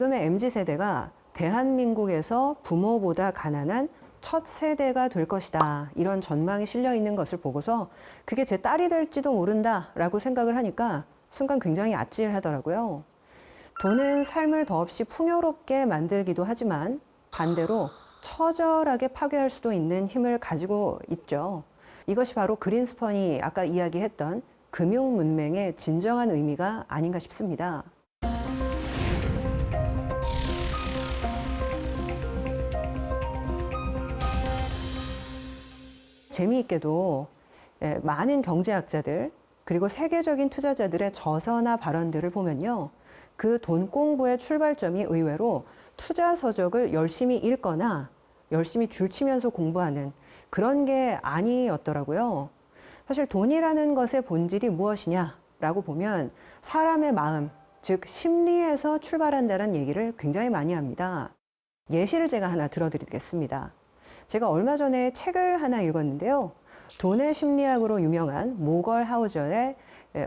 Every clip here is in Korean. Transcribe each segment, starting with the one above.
지금의 MZ세대가 대한민국에서 부모보다 가난한 첫 세대가 될 것이다. 이런 전망이 실려 있는 것을 보고서 그게 제 딸이 될지도 모른다라고 생각을 하니까 순간 굉장히 아찔하더라고요. 돈은 삶을 더없이 풍요롭게 만들기도 하지만 반대로 처절하게 파괴할 수도 있는 힘을 가지고 있죠. 이것이 바로 그린스펀이 아까 이야기했던 금융 문맹의 진정한 의미가 아닌가 싶습니다. 재미있게도 많은 경제학자들 그리고 세계적인 투자자들의 저서나 발언들을 보면요. 그 돈 공부의 출발점이 의외로 투자 서적을 열심히 읽거나 열심히 줄치면서 공부하는 그런 게 아니었더라고요. 사실 돈이라는 것의 본질이 무엇이냐라고 보면 사람의 마음, 즉 심리에서 출발한다는 얘기를 굉장히 많이 합니다. 예시를 제가 하나 들어드리겠습니다. 제가 얼마 전에 책을 하나 읽었는데요. 돈의 심리학으로 유명한 모걸 하우저의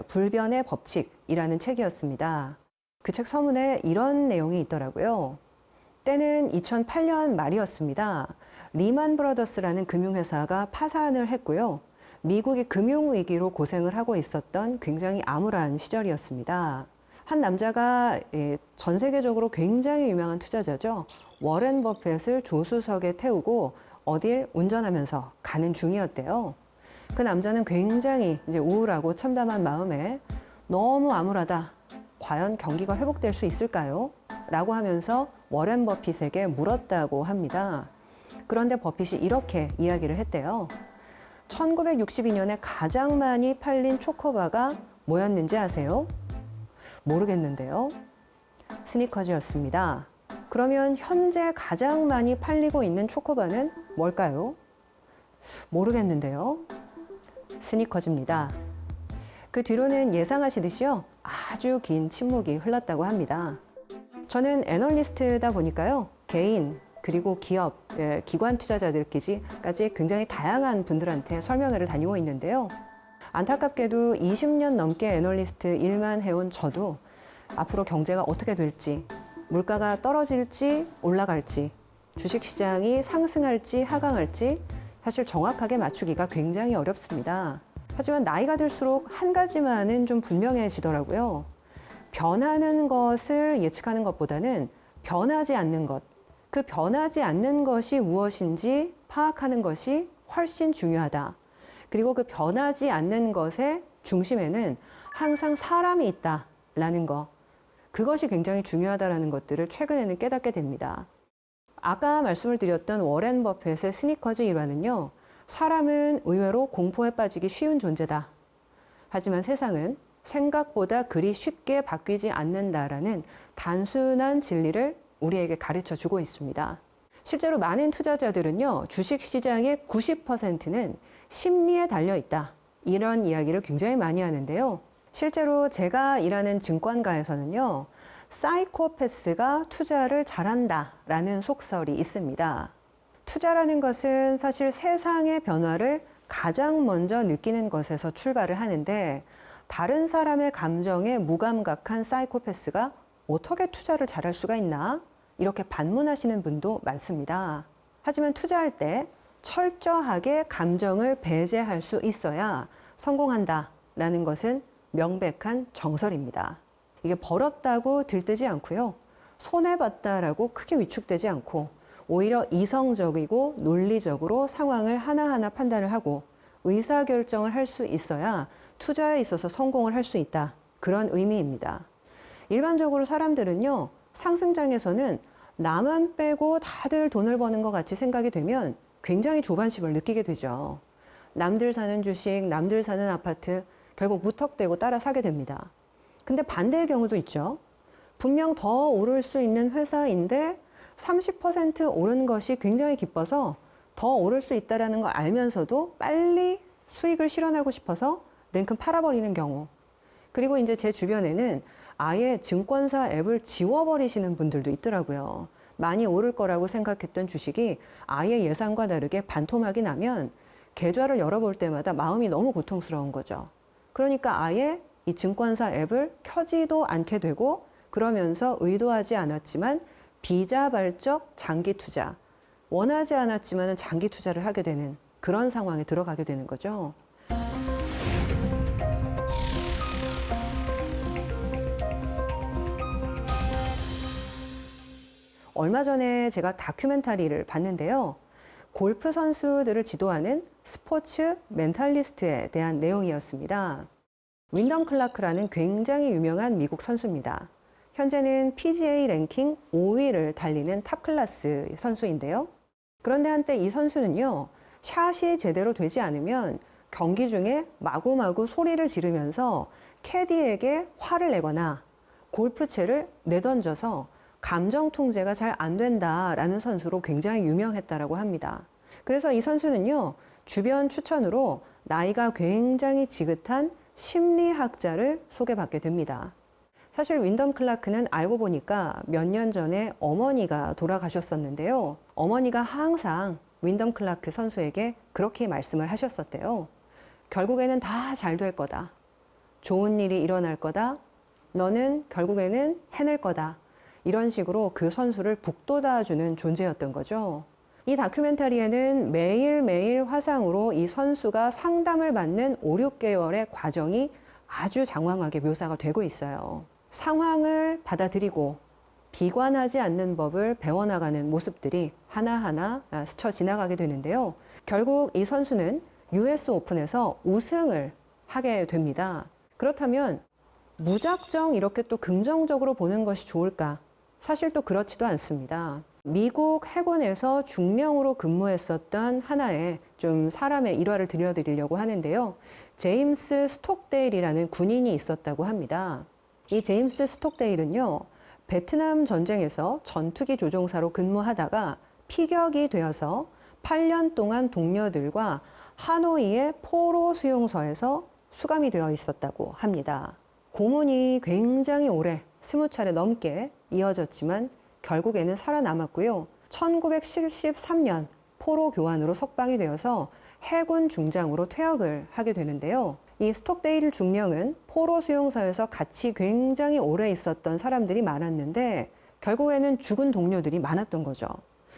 불변의 법칙이라는 책이었습니다. 그 책 서문에 이런 내용이 있더라고요. 때는 2008년 말이었습니다. 리만 브라더스라는 금융회사가 파산을 했고요. 미국이 금융위기로 고생을 하고 있었던 굉장히 암울한 시절이었습니다. 한 남자가 전 세계적으로 굉장히 유명한 투자자죠. 워렌 버핏을 조수석에 태우고 어딜 운전하면서 가는 중이었대요. 그 남자는 굉장히 이제 우울하고 참담한 마음에 너무 암울하다. 과연 경기가 회복될 수 있을까요? 라고 하면서 워렌 버핏에게 물었다고 합니다. 그런데 버핏이 이렇게 이야기를 했대요. 1962년에 가장 많이 팔린 초코바가 뭐였는지 아세요? 모르겠는데요. 스니커즈였습니다. 그러면 현재 가장 많이 팔리고 있는 초코바는 뭘까요? 모르겠는데요. 스니커즈입니다. 그 뒤로는 예상하시듯이요. 아주 긴 침묵이 흘렀다고 합니다. 저는 애널리스트다 보니까요. 개인 그리고 기업, 기관 투자자들까지 굉장히 다양한 분들한테 설명회를 다니고 있는데요. 안타깝게도 20년 넘게 애널리스트 일만 해온 저도 앞으로 경제가 어떻게 될지, 물가가 떨어질지 올라갈지, 주식시장이 상승할지 하강할지 사실 정확하게 맞추기가 굉장히 어렵습니다. 하지만 나이가 들수록 한 가지만은 좀 분명해지더라고요. 변하는 것을 예측하는 것보다는 변하지 않는 것, 그 변하지 않는 것이 무엇인지 파악하는 것이 훨씬 중요하다. 그리고 그 변하지 않는 것의 중심에는 항상 사람이 있다라는 것, 그것이 굉장히 중요하다라는 것들을 최근에는 깨닫게 됩니다. 아까 말씀을 드렸던 워렌 버핏의 스니커즈 일화는요. 사람은 의외로 공포에 빠지기 쉬운 존재다. 하지만 세상은 생각보다 그리 쉽게 바뀌지 않는다라는 단순한 진리를 우리에게 가르쳐 주고 있습니다. 실제로 많은 투자자들은요. 주식시장의 90%는 심리에 달려 있다. 이런 이야기를 굉장히 많이 하는데요. 실제로 제가 일하는 증권가에서는요. 사이코패스가 투자를 잘한다라는 속설이 있습니다. 투자라는 것은 사실 세상의 변화를 가장 먼저 느끼는 것에서 출발을 하는데 다른 사람의 감정에 무감각한 사이코패스가 어떻게 투자를 잘할 수가 있나? 이렇게 반문하시는 분도 많습니다. 하지만 투자할 때 철저하게 감정을 배제할 수 있어야 성공한다라는 것은 명백한 정설입니다. 이게 벌었다고 들뜨지 않고요. 손해봤다라고 크게 위축되지 않고 오히려 이성적이고 논리적으로 상황을 하나하나 판단을 하고 의사결정을 할 수 있어야 투자에 있어서 성공을 할 수 있다. 그런 의미입니다. 일반적으로 사람들은요. 상승장에서는 나만 빼고 다들 돈을 버는 것 같이 생각이 되면 굉장히 조반심을 느끼게 되죠. 남들 사는 주식, 남들 사는 아파트 결국 무턱대고 따라 사게 됩니다. 근데 반대의 경우도 있죠. 분명 더 오를 수 있는 회사인데 30% 오른 것이 굉장히 기뻐서 더 오를 수 있다는 걸 알면서도 빨리 수익을 실현하고 싶어서 냉큼 팔아버리는 경우. 그리고 이제 제 주변에는 아예 증권사 앱을 지워버리시는 분들도 있더라고요. 많이 오를 거라고 생각했던 주식이 아예 예상과 다르게 반토막이 나면 계좌를 열어볼 때마다 마음이 너무 고통스러운 거죠. 그러니까 아예 이 증권사 앱을 켜지도 않게 되고 그러면서 의도하지 않았지만 비자발적 장기 투자, 원하지 않았지만 장기 투자를 하게 되는 그런 상황에 들어가게 되는 거죠. 얼마 전에 제가 다큐멘터리를 봤는데요. 골프 선수들을 지도하는 스포츠 멘탈리스트에 대한 내용이었습니다. 윈덤 클라크라는 굉장히 유명한 미국 선수입니다. 현재는 PGA 랭킹 5위를 달리는 탑 클래스 선수인데요. 그런데 한때 이 선수는요, 샷이 제대로 되지 않으면 경기 중에 마구마구 소리를 지르면서 캐디에게 화를 내거나 골프채를 내던져서 감정 통제가 잘 안 된다라는 선수로 굉장히 유명했다라고 합니다. 그래서 이 선수는요, 주변 추천으로 나이가 굉장히 지긋한 심리학자를 소개받게 됩니다. 사실 윈덤 클라크는 알고 보니까 몇 년 전에 어머니가 돌아가셨었는데요. 어머니가 항상 윈덤 클라크 선수에게 그렇게 말씀을 하셨었대요. 결국에는 다 잘 될 거다. 좋은 일이 일어날 거다. 너는 결국에는 해낼 거다. 이런 식으로 그 선수를 북돋아주는 존재였던 거죠. 이 다큐멘터리에는 매일매일 화상으로 이 선수가 상담을 받는 5, 6개월의 과정이 아주 장황하게 묘사가 되고 있어요. 상황을 받아들이고 비관하지 않는 법을 배워나가는 모습들이 하나하나 스쳐 지나가게 되는데요. 결국 이 선수는 US 오픈에서 우승을 하게 됩니다. 그렇다면 무작정 이렇게 또 긍정적으로 보는 것이 좋을까? 사실 또 그렇지도 않습니다. 미국 해군에서 중령으로 근무했었던 하나의 좀 사람의 일화를 들려드리려고 하는데요. 제임스 스톡데일이라는 군인이 있었다고 합니다. 이 제임스 스톡데일은요, 베트남 전쟁에서 전투기 조종사로 근무하다가 피격이 되어서 8년 동안 동료들과 하노이의 포로 수용소에서 수감이 되어 있었다고 합니다. 고문이 굉장히 오래 20차례 넘게 이어졌지만 결국에는 살아남았고요. 1973년 포로 교환으로 석방이 되어서 해군 중장으로 퇴역을 하게 되는데요. 이 스톡데일 중령은 포로 수용소에서 같이 굉장히 오래 있었던 사람들이 많았는데 결국에는 죽은 동료들이 많았던 거죠.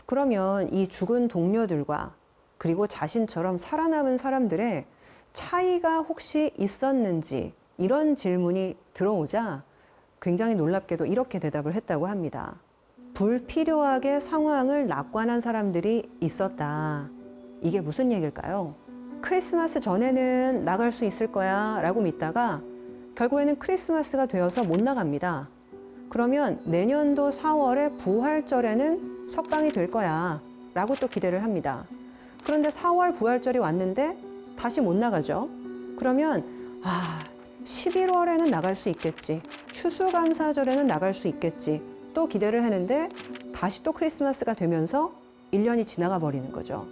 그러면 이 죽은 동료들과 그리고 자신처럼 살아남은 사람들의 차이가 혹시 있었는지 이런 질문이 들어오자 굉장히 놀랍게도 이렇게 대답을 했다고 합니다. 불필요하게 상황을 낙관한 사람들이 있었다. 이게 무슨 얘기일까요? 크리스마스 전에는 나갈 수 있을 거야 라고 믿다가 결국에는 크리스마스가 되어서 못 나갑니다. 그러면 내년도 4월에 부활절에는 석방이 될 거야 라고 또 기대를 합니다. 그런데 4월 부활절이 왔는데 다시 못 나가죠. 그러면 11월에는 나갈 수 있겠지. 추수감사절에는 나갈 수 있겠지. 또 기대를 하는데 다시 또 크리스마스가 되면서 1년이 지나가 버리는 거죠.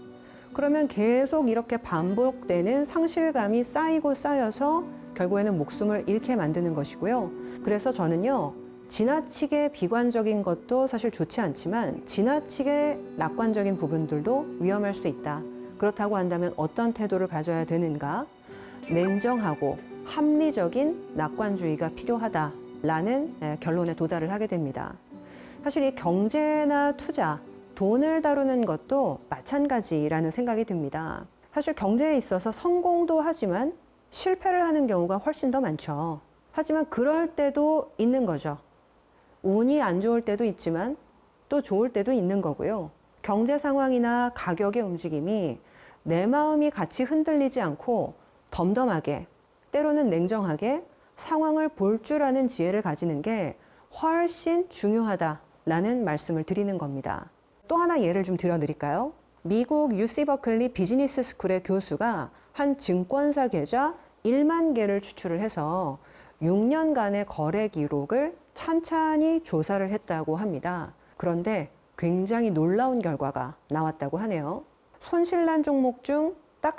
그러면 계속 이렇게 반복되는 상실감이 쌓이고 쌓여서 결국에는 목숨을 잃게 만드는 것이고요. 그래서 저는요, 지나치게 비관적인 것도 사실 좋지 않지만 지나치게 낙관적인 부분들도 위험할 수 있다. 그렇다고 한다면 어떤 태도를 가져야 되는가? 냉정하고 합리적인 낙관주의가 필요하다라는 결론에 도달을 하게 됩니다. 사실 이 경제나 투자, 돈을 다루는 것도 마찬가지라는 생각이 듭니다. 사실 경제에 있어서 성공도 하지만 실패를 하는 경우가 훨씬 더 많죠. 하지만 그럴 때도 있는 거죠. 운이 안 좋을 때도 있지만 또 좋을 때도 있는 거고요. 경제 상황이나 가격의 움직임이 내 마음이 같이 흔들리지 않고 덤덤하게, 때로는 냉정하게 상황을 볼 줄 아는 지혜를 가지는 게 훨씬 중요하다라는 말씀을 드리는 겁니다. 또 하나 예를 좀 들어드릴까요? 미국 UC 버클리 비즈니스 스쿨의 교수가 한 증권사 계좌 1만 개를 추출을 해서 6년간의 거래 기록을 찬찬히 조사를 했다고 합니다. 그런데 굉장히 놀라운 결과가 나왔다고 하네요. 손실난 종목 중 딱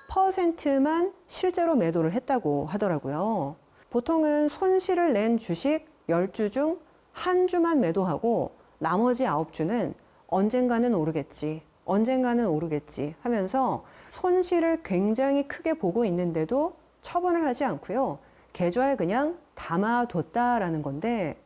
10%만 실제로 매도를 했다고 하더라고요. 보통은 손실을 낸 주식 10주 중 한 주만 매도하고 나머지 9주는 언젠가는 오르겠지, 언젠가는 오르겠지 하면서 손실을 굉장히 크게 보고 있는데도 처분을 하지 않고요. 계좌에 그냥 담아뒀다라는 건데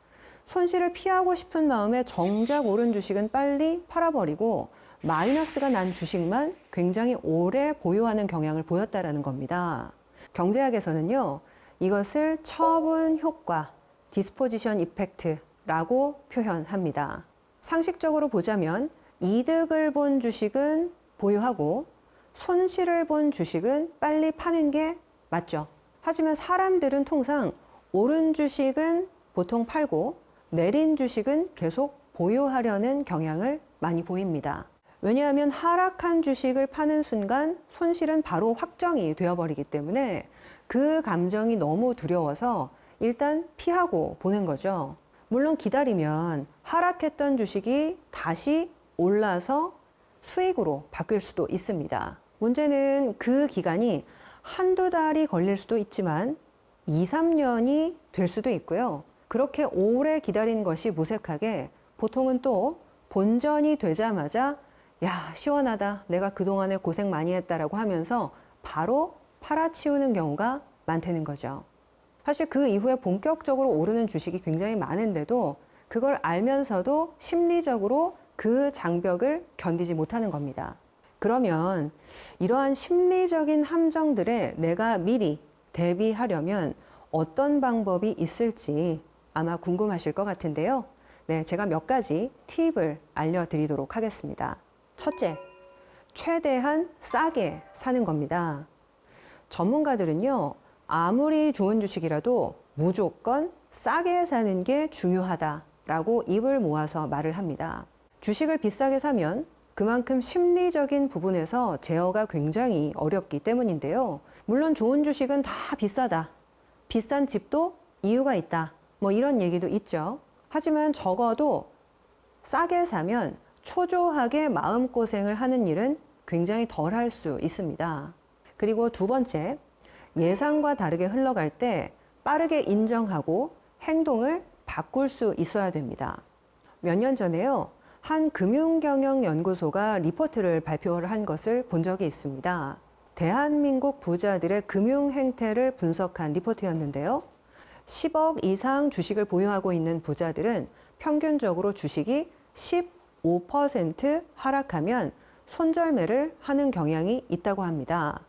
손실을 피하고 싶은 마음에 정작 오른 주식은 빨리 팔아버리고 마이너스가 난 주식만 굉장히 오래 보유하는 경향을 보였다라는 겁니다. 경제학에서는요, 이것을 처분 효과, 디스포지션 이펙트라고 표현합니다. 상식적으로 보자면 이득을 본 주식은 보유하고 손실을 본 주식은 빨리 파는 게 맞죠. 하지만 사람들은 통상 오른 주식은 보통 팔고 내린 주식은 계속 보유하려는 경향을 많이 보입니다. 왜냐하면 하락한 주식을 파는 순간 손실은 바로 확정이 되어버리기 때문에 그 감정이 너무 두려워서 일단 피하고 보는 거죠. 물론 기다리면 하락했던 주식이 다시 올라서 수익으로 바뀔 수도 있습니다. 문제는 그 기간이 한두 달이 걸릴 수도 있지만 2, 3년이 될 수도 있고요. 그렇게 오래 기다린 것이 무색하게 보통은 또 본전이 되자마자 야, 시원하다. 내가 그동안에 고생 많이 했다라고 하면서 바로 팔아치우는 경우가 많다는 거죠. 사실 그 이후에 본격적으로 오르는 주식이 굉장히 많은데도 그걸 알면서도 심리적으로 그 장벽을 견디지 못하는 겁니다. 그러면 이러한 심리적인 함정들에 내가 미리 대비하려면 어떤 방법이 있을지 아마 궁금하실 것 같은데요. 네, 제가 몇 가지 팁을 알려드리도록 하겠습니다. 첫째, 최대한 싸게 사는 겁니다. 전문가들은요, 아무리 좋은 주식이라도 무조건 싸게 사는 게 중요하다라고 입을 모아서 말을 합니다. 주식을 비싸게 사면 그만큼 심리적인 부분에서 제어가 굉장히 어렵기 때문인데요. 물론 좋은 주식은 다 비싸다. 비싼 집도 이유가 있다. 뭐 이런 얘기도 있죠. 하지만 적어도 싸게 사면 초조하게 마음고생을 하는 일은 굉장히 덜 할 수 있습니다. 그리고 두 번째, 예상과 다르게 흘러갈 때 빠르게 인정하고 행동을 바꿀 수 있어야 됩니다. 몇 년 전에요, 한 금융경영연구소가 리포트를 발표를 한 것을 본 적이 있습니다. 대한민국 부자들의 금융 행태를 분석한 리포트였는데요. 10억 이상 주식을 보유하고 있는 부자들은 평균적으로 주식이 15% 하락하면 손절매를 하는 경향이 있다고 합니다.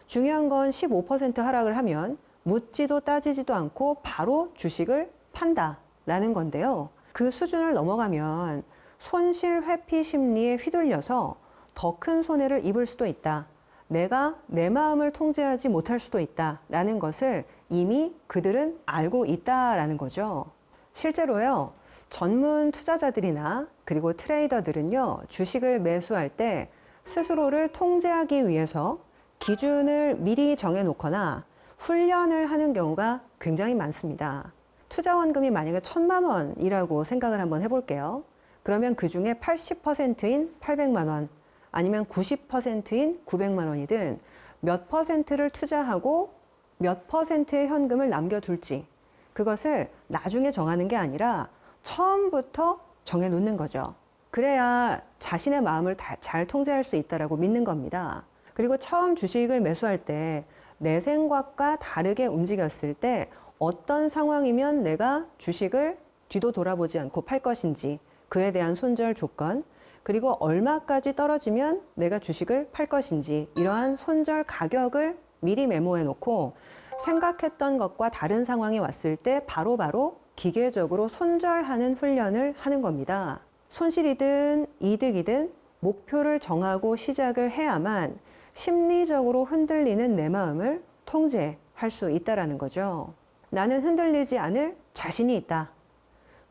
중요한 건 15% 하락을 하면 묻지도 따지지도 않고 바로 주식을 판다라는 건데요. 그 수준을 넘어가면 손실 회피 심리에 휘둘려서 더 큰 손해를 입을 수도 있다. 내가 내 마음을 통제하지 못할 수도 있다라는 것을 이미 그들은 알고 있다라는 거죠. 실제로요, 전문 투자자들이나 그리고 트레이더들은요, 주식을 매수할 때 스스로를 통제하기 위해서 기준을 미리 정해놓거나 훈련을 하는 경우가 굉장히 많습니다. 투자 원금이 만약에 1,000만 원이라고 생각을 한번 해볼게요. 그러면 그 중에 80%인 800만 원 아니면 90%인 900만 원이든 몇 퍼센트를 투자하고 몇 퍼센트의 현금을 남겨둘지 그것을 나중에 정하는 게 아니라 처음부터 정해놓는 거죠. 그래야 자신의 마음을 잘 통제할 수 있다라고 믿는 겁니다. 그리고 처음 주식을 매수할 때 내 생각과 다르게 움직였을 때 어떤 상황이면 내가 주식을 뒤도 돌아보지 않고 팔 것인지 그에 대한 손절 조건 그리고 얼마까지 떨어지면 내가 주식을 팔 것인지 이러한 손절 가격을 미리 메모해 놓고 생각했던 것과 다른 상황이 왔을 때 바로바로 기계적으로 손절하는 훈련을 하는 겁니다. 손실이든 이득이든 목표를 정하고 시작을 해야만 심리적으로 흔들리는 내 마음을 통제할 수 있다는 거죠. 나는 흔들리지 않을 자신이 있다.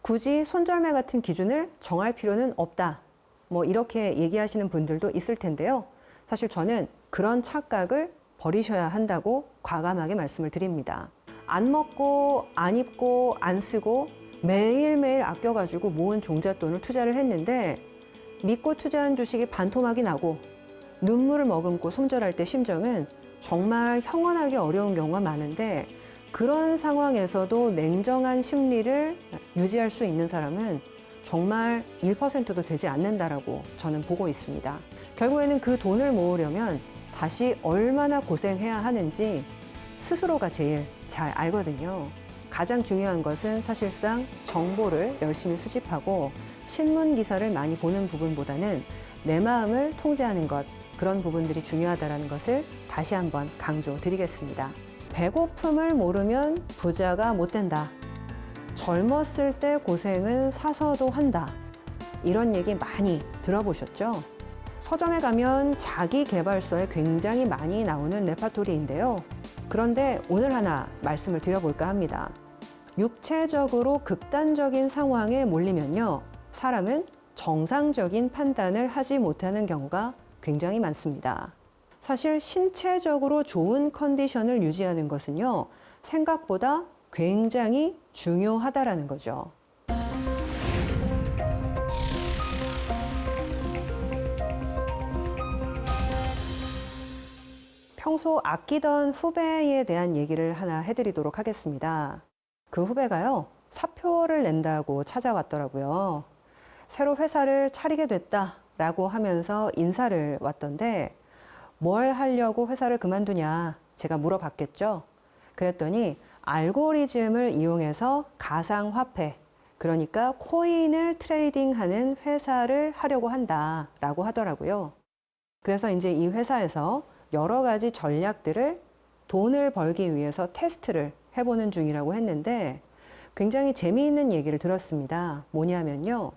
굳이 손절매 같은 기준을 정할 필요는 없다. 뭐 이렇게 얘기하시는 분들도 있을 텐데요. 사실 저는 그런 착각을 버리셔야 한다고 과감하게 말씀을 드립니다. 안 먹고 안 입고 안 쓰고 매일매일 아껴가지고 모은 종잣돈을 투자를 했는데 믿고 투자한 주식이 반토막이 나고 눈물을 머금고 손절할 때 심정은 정말 형언하기 어려운 경우가 많은데 그런 상황에서도 냉정한 심리를 유지할 수 있는 사람은 정말 1%도 되지 않는다라고 저는 보고 있습니다. 결국에는 그 돈을 모으려면 다시 얼마나 고생해야 하는지 스스로가 제일 잘 알거든요. 가장 중요한 것은 사실상 정보를 열심히 수집하고 신문 기사를 많이 보는 부분보다는 내 마음을 통제하는 것, 그런 부분들이 중요하다는 것을 다시 한번 강조드리겠습니다. 배고픔을 모르면 부자가 못 된다. 젊었을 때 고생은 사서도 한다. 이런 얘기 많이 들어보셨죠? 서점에 가면 자기계발서에 굉장히 많이 나오는 레파토리인데요. 그런데 오늘 하나 말씀을 드려볼까 합니다. 육체적으로 극단적인 상황에 몰리면요, 사람은 정상적인 판단을 하지 못하는 경우가 굉장히 많습니다. 사실 신체적으로 좋은 컨디션을 유지하는 것은요, 생각보다 굉장히 중요하다라는 거죠. 평소 아끼던 후배에 대한 얘기를 하나 해드리도록 하겠습니다. 그 후배가요, 사표를 낸다고 찾아왔더라고요. 새로 회사를 차리게 됐다라고 하면서 인사를 왔던데, 뭘 하려고 회사를 그만두냐 제가 물어봤겠죠. 그랬더니 알고리즘을 이용해서 가상화폐, 그러니까 코인을 트레이딩하는 회사를 하려고 한다라고 하더라고요. 그래서 이제 이 회사에서 여러 가지 전략들을 돈을 벌기 위해서 테스트를 해보는 중이라고 했는데, 굉장히 재미있는 얘기를 들었습니다. 뭐냐면요,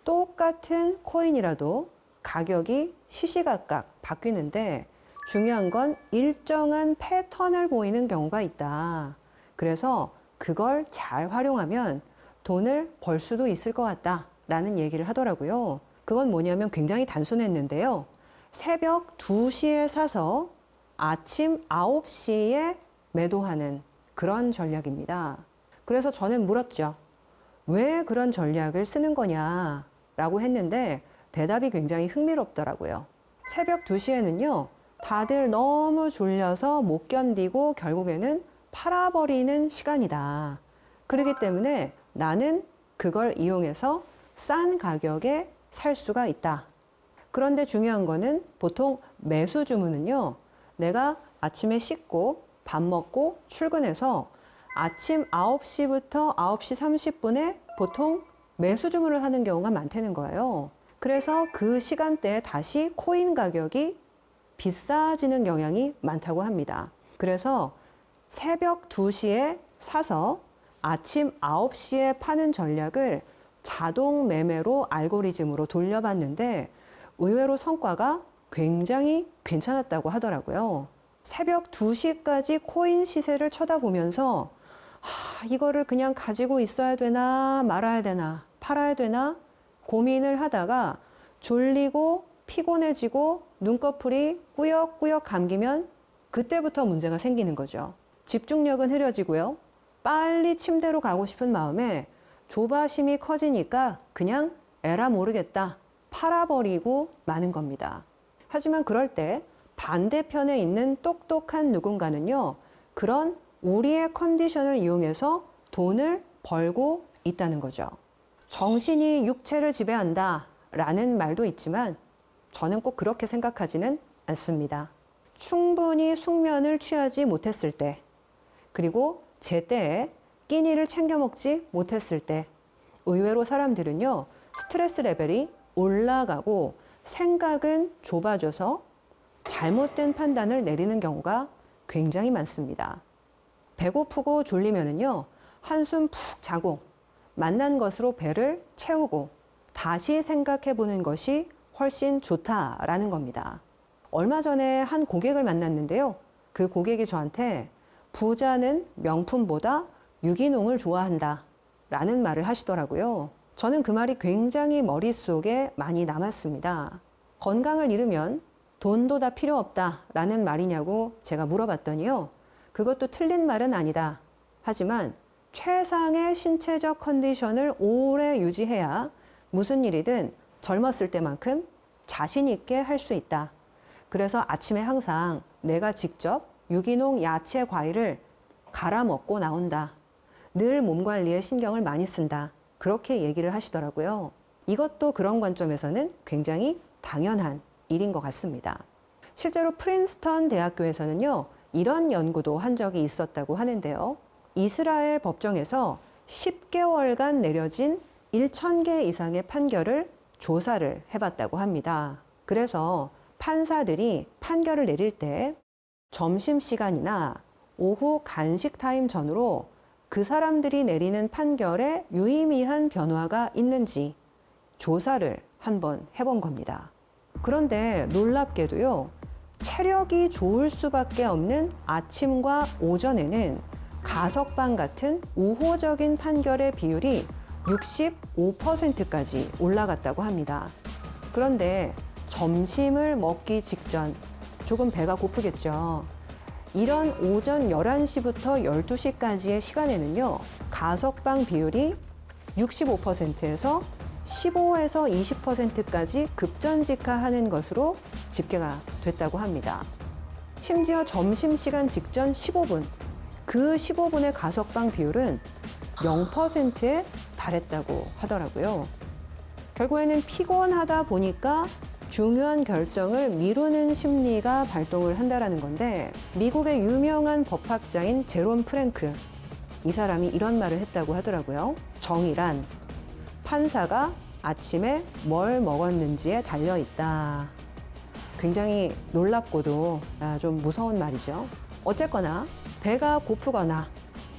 똑같은 코인이라도 가격이 시시각각 바뀌는데 중요한 건 일정한 패턴을 보이는 경우가 있다. 그래서 그걸 잘 활용하면 돈을 벌 수도 있을 것 같다라는 얘기를 하더라고요. 그건 뭐냐면 굉장히 단순했는데요. 새벽 2시에 사서 아침 9시에 매도하는 그런 전략입니다. 그래서 저는 물었죠. 왜 그런 전략을 쓰는 거냐라고 했는데 대답이 굉장히 흥미롭더라고요. 새벽 2시에는요, 다들 너무 졸려서 못 견디고 결국에는 팔아버리는 시간이다. 그렇기 때문에 나는 그걸 이용해서 싼 가격에 살 수가 있다. 그런데 중요한 거는 보통 매수 주문은요, 내가 아침에 씻고 밥 먹고 출근해서 아침 9시부터 9시 30분에 보통 매수 주문을 하는 경우가 많다는 거예요. 그래서 그 시간대에 다시 코인 가격이 비싸지는 경향이 많다고 합니다. 그래서 새벽 2시에 사서 아침 9시에 파는 전략을 자동 매매로 알고리즘으로 돌려봤는데 의외로 성과가 굉장히 괜찮았다고 하더라고요. 새벽 2시까지 코인 시세를 쳐다보면서 이거를 그냥 가지고 있어야 되나 말아야 되나 팔아야 되나 고민을 하다가 졸리고 피곤해지고 눈꺼풀이 꾸역꾸역 감기면 그때부터 문제가 생기는 거죠. 집중력은 흐려지고요. 빨리 침대로 가고 싶은 마음에 조바심이 커지니까 그냥 에라 모르겠다 팔아버리고 마는 겁니다. 하지만 그럴 때 반대편에 있는 똑똑한 누군가는요, 그런 우리의 컨디션을 이용해서 돈을 벌고 있다는 거죠. 정신이 육체를 지배한다 라는 말도 있지만 저는 꼭 그렇게 생각하지는 않습니다. 충분히 숙면을 취하지 못했을 때, 그리고 제때에 끼니를 챙겨 먹지 못했을 때 의외로 사람들은요, 스트레스 레벨이 올라가고 생각은 좁아져서 잘못된 판단을 내리는 경우가 굉장히 많습니다. 배고프고 졸리면은요, 한숨 푹 자고 만난 것으로 배를 채우고 다시 생각해 보는 것이 훨씬 좋다라는 겁니다. 얼마 전에 한 고객을 만났는데요. 그 고객이 저한테 부자는 명품보다 유기농을 좋아한다 라는 말을 하시더라고요. 저는 그 말이 굉장히 머릿속에 많이 남았습니다. 건강을 잃으면 돈도 다 필요 없다 라는 말이냐고 제가 물어봤더니요. 그것도 틀린 말은 아니다. 하지만 최상의 신체적 컨디션을 오래 유지해야 무슨 일이든 젊었을 때만큼 자신 있게 할 수 있다. 그래서 아침에 항상 내가 직접 유기농 야채 과일을 갈아 먹고 나온다. 늘 몸 관리에 신경을 많이 쓴다. 그렇게 얘기를 하시더라고요. 이것도 그런 관점에서는 굉장히 당연한 일인 것 같습니다. 실제로 프린스턴 대학교에서는요, 이런 연구도 한 적이 있었다고 하는데요. 이스라엘 법정에서 10개월간 내려진 1,000개 이상의 판결을 조사를 해봤다고 합니다. 그래서 판사들이 판결을 내릴 때 점심시간이나 오후 간식 타임 전후로 그 사람들이 내리는 판결에 유의미한 변화가 있는지 조사를 한번 해본 겁니다. 그런데 놀랍게도요, 체력이 좋을 수밖에 없는 아침과 오전에는 가석방 같은 우호적인 판결의 비율이 65%까지 올라갔다고 합니다. 그런데 점심을 먹기 직전 조금 배가 고프겠죠. 이런 오전 11시부터 12시까지의 시간에는요, 가석방 비율이 65%에서 15에서 20%까지 급전직하하는 것으로 집계가 됐다고 합니다. 심지어 점심시간 직전 15분, 그 15분의 가석방 비율은 0%에 달했다고 하더라고요. 결국에는 피곤하다 보니까 중요한 결정을 미루는 심리가 발동을 한다는 건데, 미국의 유명한 법학자인 제롬 프랭크, 이 사람이 이런 말을 했다고 하더라고요. 정의란 판사가 아침에 뭘 먹었는지에 달려 있다. 굉장히 놀랍고도 좀 무서운 말이죠. 어쨌거나 배가 고프거나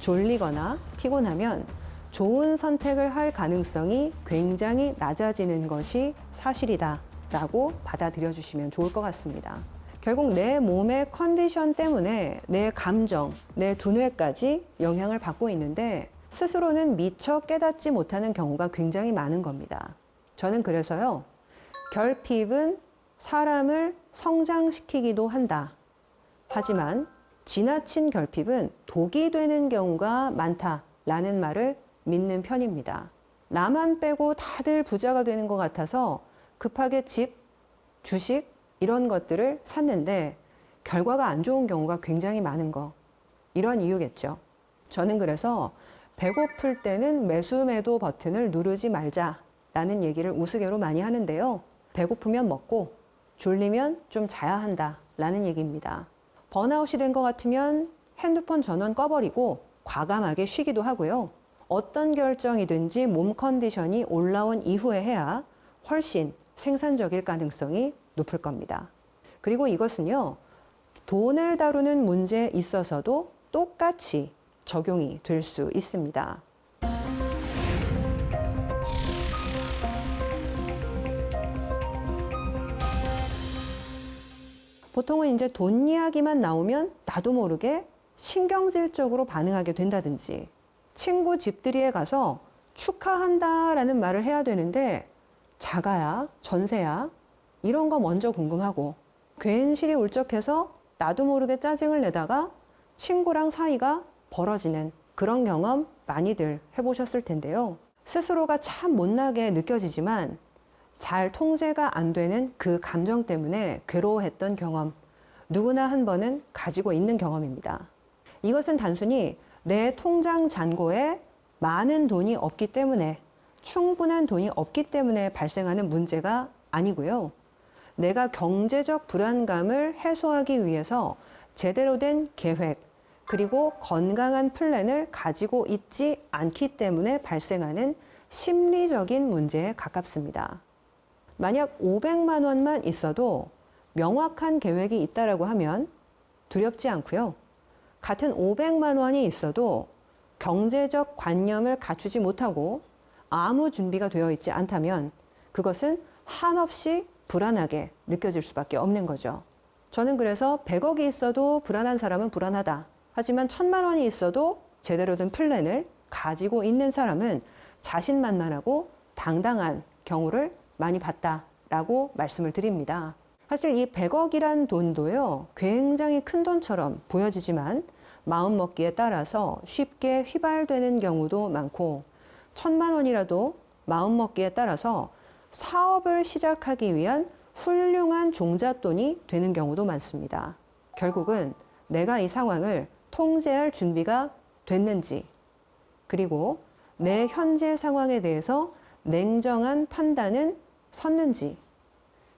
졸리거나 피곤하면 좋은 선택을 할 가능성이 굉장히 낮아지는 것이 사실이다 라고 받아들여 주시면 좋을 것 같습니다. 결국 내 몸의 컨디션 때문에 내 감정, 내 두뇌까지 영향을 받고 있는데 스스로는 미처 깨닫지 못하는 경우가 굉장히 많은 겁니다. 저는 그래서요, 결핍은 사람을 성장시키기도 한다. 하지만 지나친 결핍은 독이 되는 경우가 많다라는 말을 믿는 편입니다. 나만 빼고 다들 부자가 되는 것 같아서 급하게 집, 주식 이런 것들을 샀는데 결과가 안 좋은 경우가 굉장히 많은 거. 이런 이유겠죠. 저는 그래서 배고플 때는 매수 매도 버튼을 누르지 말자라는 얘기를 우스개로 많이 하는데요. 배고프면 먹고 졸리면 좀 자야 한다라는 얘기입니다. 번아웃이 된 것 같으면 핸드폰 전원 꺼버리고 과감하게 쉬기도 하고요. 어떤 결정이든지 몸 컨디션이 올라온 이후에 해야 훨씬 생산적일 가능성이 높을 겁니다. 그리고 이것은요, 돈을 다루는 문제에 있어서도 똑같이 적용이 될 수 있습니다. 보통은 이제 돈 이야기만 나오면 나도 모르게 신경질적으로 반응하게 된다든지, 친구 집들이에 가서 축하한다라는 말을 해야 되는데 자가야, 전세야 이런 거 먼저 궁금하고, 괜시리 울적해서 나도 모르게 짜증을 내다가 친구랑 사이가 벌어지는 그런 경험 많이들 해보셨을 텐데요. 스스로가 참 못나게 느껴지지만 잘 통제가 안 되는 그 감정 때문에 괴로워했던 경험, 누구나 한 번은 가지고 있는 경험입니다. 이것은 단순히 내 통장 잔고에 많은 돈이 없기 때문에, 충분한 돈이 없기 때문에 발생하는 문제가 아니고요. 내가 경제적 불안감을 해소하기 위해서 제대로 된 계획, 그리고 건강한 플랜을 가지고 있지 않기 때문에 발생하는 심리적인 문제에 가깝습니다. 만약 500만 원만 있어도 명확한 계획이 있다라고 하면 두렵지 않고요. 같은 500만 원이 있어도 경제적 관념을 갖추지 못하고 아무 준비가 되어 있지 않다면 그것은 한없이 불안하게 느껴질 수밖에 없는 거죠. 저는 그래서 100억이 있어도 불안한 사람은 불안하다. 하지만 1000만 원이 있어도 제대로 된 플랜을 가지고 있는 사람은 자신만만하고 당당한 경우를 많이 봤다라고 말씀을 드립니다. 사실 이 100억이란 돈도요, 굉장히 큰 돈처럼 보여지지만 마음먹기에 따라서 쉽게 휘발되는 경우도 많고, 1000만 원이라도 마음먹기에 따라서 사업을 시작하기 위한 훌륭한 종잣돈이 되는 경우도 많습니다. 결국은 내가 이 상황을 통제할 준비가 됐는지, 그리고 내 현재 상황에 대해서 냉정한 판단은 섰는지,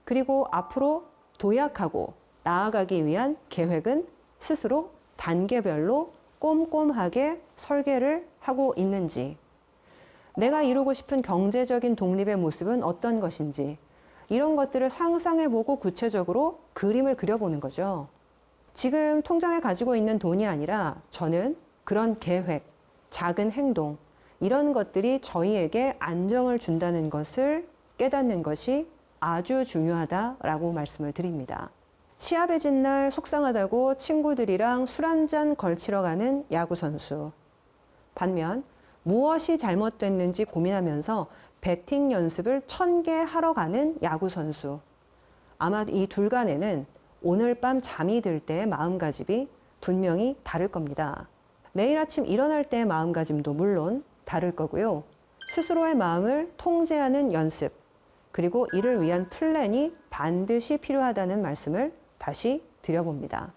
그리고 앞으로 도약하고 나아가기 위한 계획은 스스로 단계별로 꼼꼼하게 설계를 하고 있는지, 내가 이루고 싶은 경제적인 독립의 모습은 어떤 것인지, 이런 것들을 상상해보고 구체적으로 그림을 그려보는 거죠. 지금 통장에 가지고 있는 돈이 아니라 저는 그런 계획, 작은 행동, 이런 것들이 저희에게 안정을 준다는 것을 깨닫는 것이 아주 중요하다라고 말씀을 드립니다. 시합에 진 날 속상하다고 친구들이랑 술 한잔 걸치러 가는 야구선수. 반면 무엇이 잘못됐는지 고민하면서 배팅 연습을 1000개 하러 가는 야구선수. 아마 이 둘 간에는 오늘 밤 잠이 들 때의 마음가짐이 분명히 다를 겁니다. 내일 아침 일어날 때의 마음가짐도 물론 다를 거고요. 스스로의 마음을 통제하는 연습, 그리고 이를 위한 플랜이 반드시 필요하다는 말씀을 다시 드려봅니다.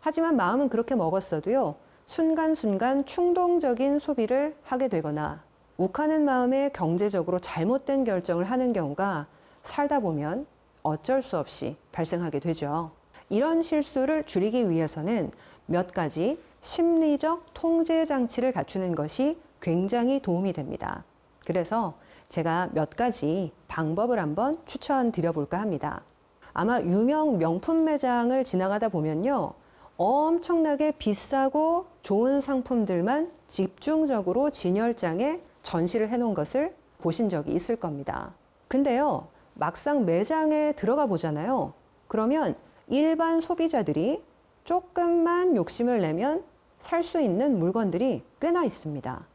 하지만 마음은 그렇게 먹었어도요, 순간순간 충동적인 소비를 하게 되거나 욱하는 마음에 경제적으로 잘못된 결정을 하는 경우가 살다 보면 어쩔 수 없이 발생하게 되죠. 이런 실수를 줄이기 위해서는 몇 가지 심리적 통제 장치를 갖추는 것이 굉장히 도움이 됩니다. 그래서 제가 몇 가지 방법을 한번 추천드려 볼까 합니다. 아마 유명 명품 매장을 지나가다 보면요, 엄청나게 비싸고 좋은 상품들만 집중적으로 진열장에 전시를 해놓은 것을 보신 적이 있을 겁니다. 근데요, 막상 매장에 들어가 보잖아요. 그러면 일반 소비자들이 조금만 욕심을 내면 살 수 있는 물건들이 꽤나 있습니다.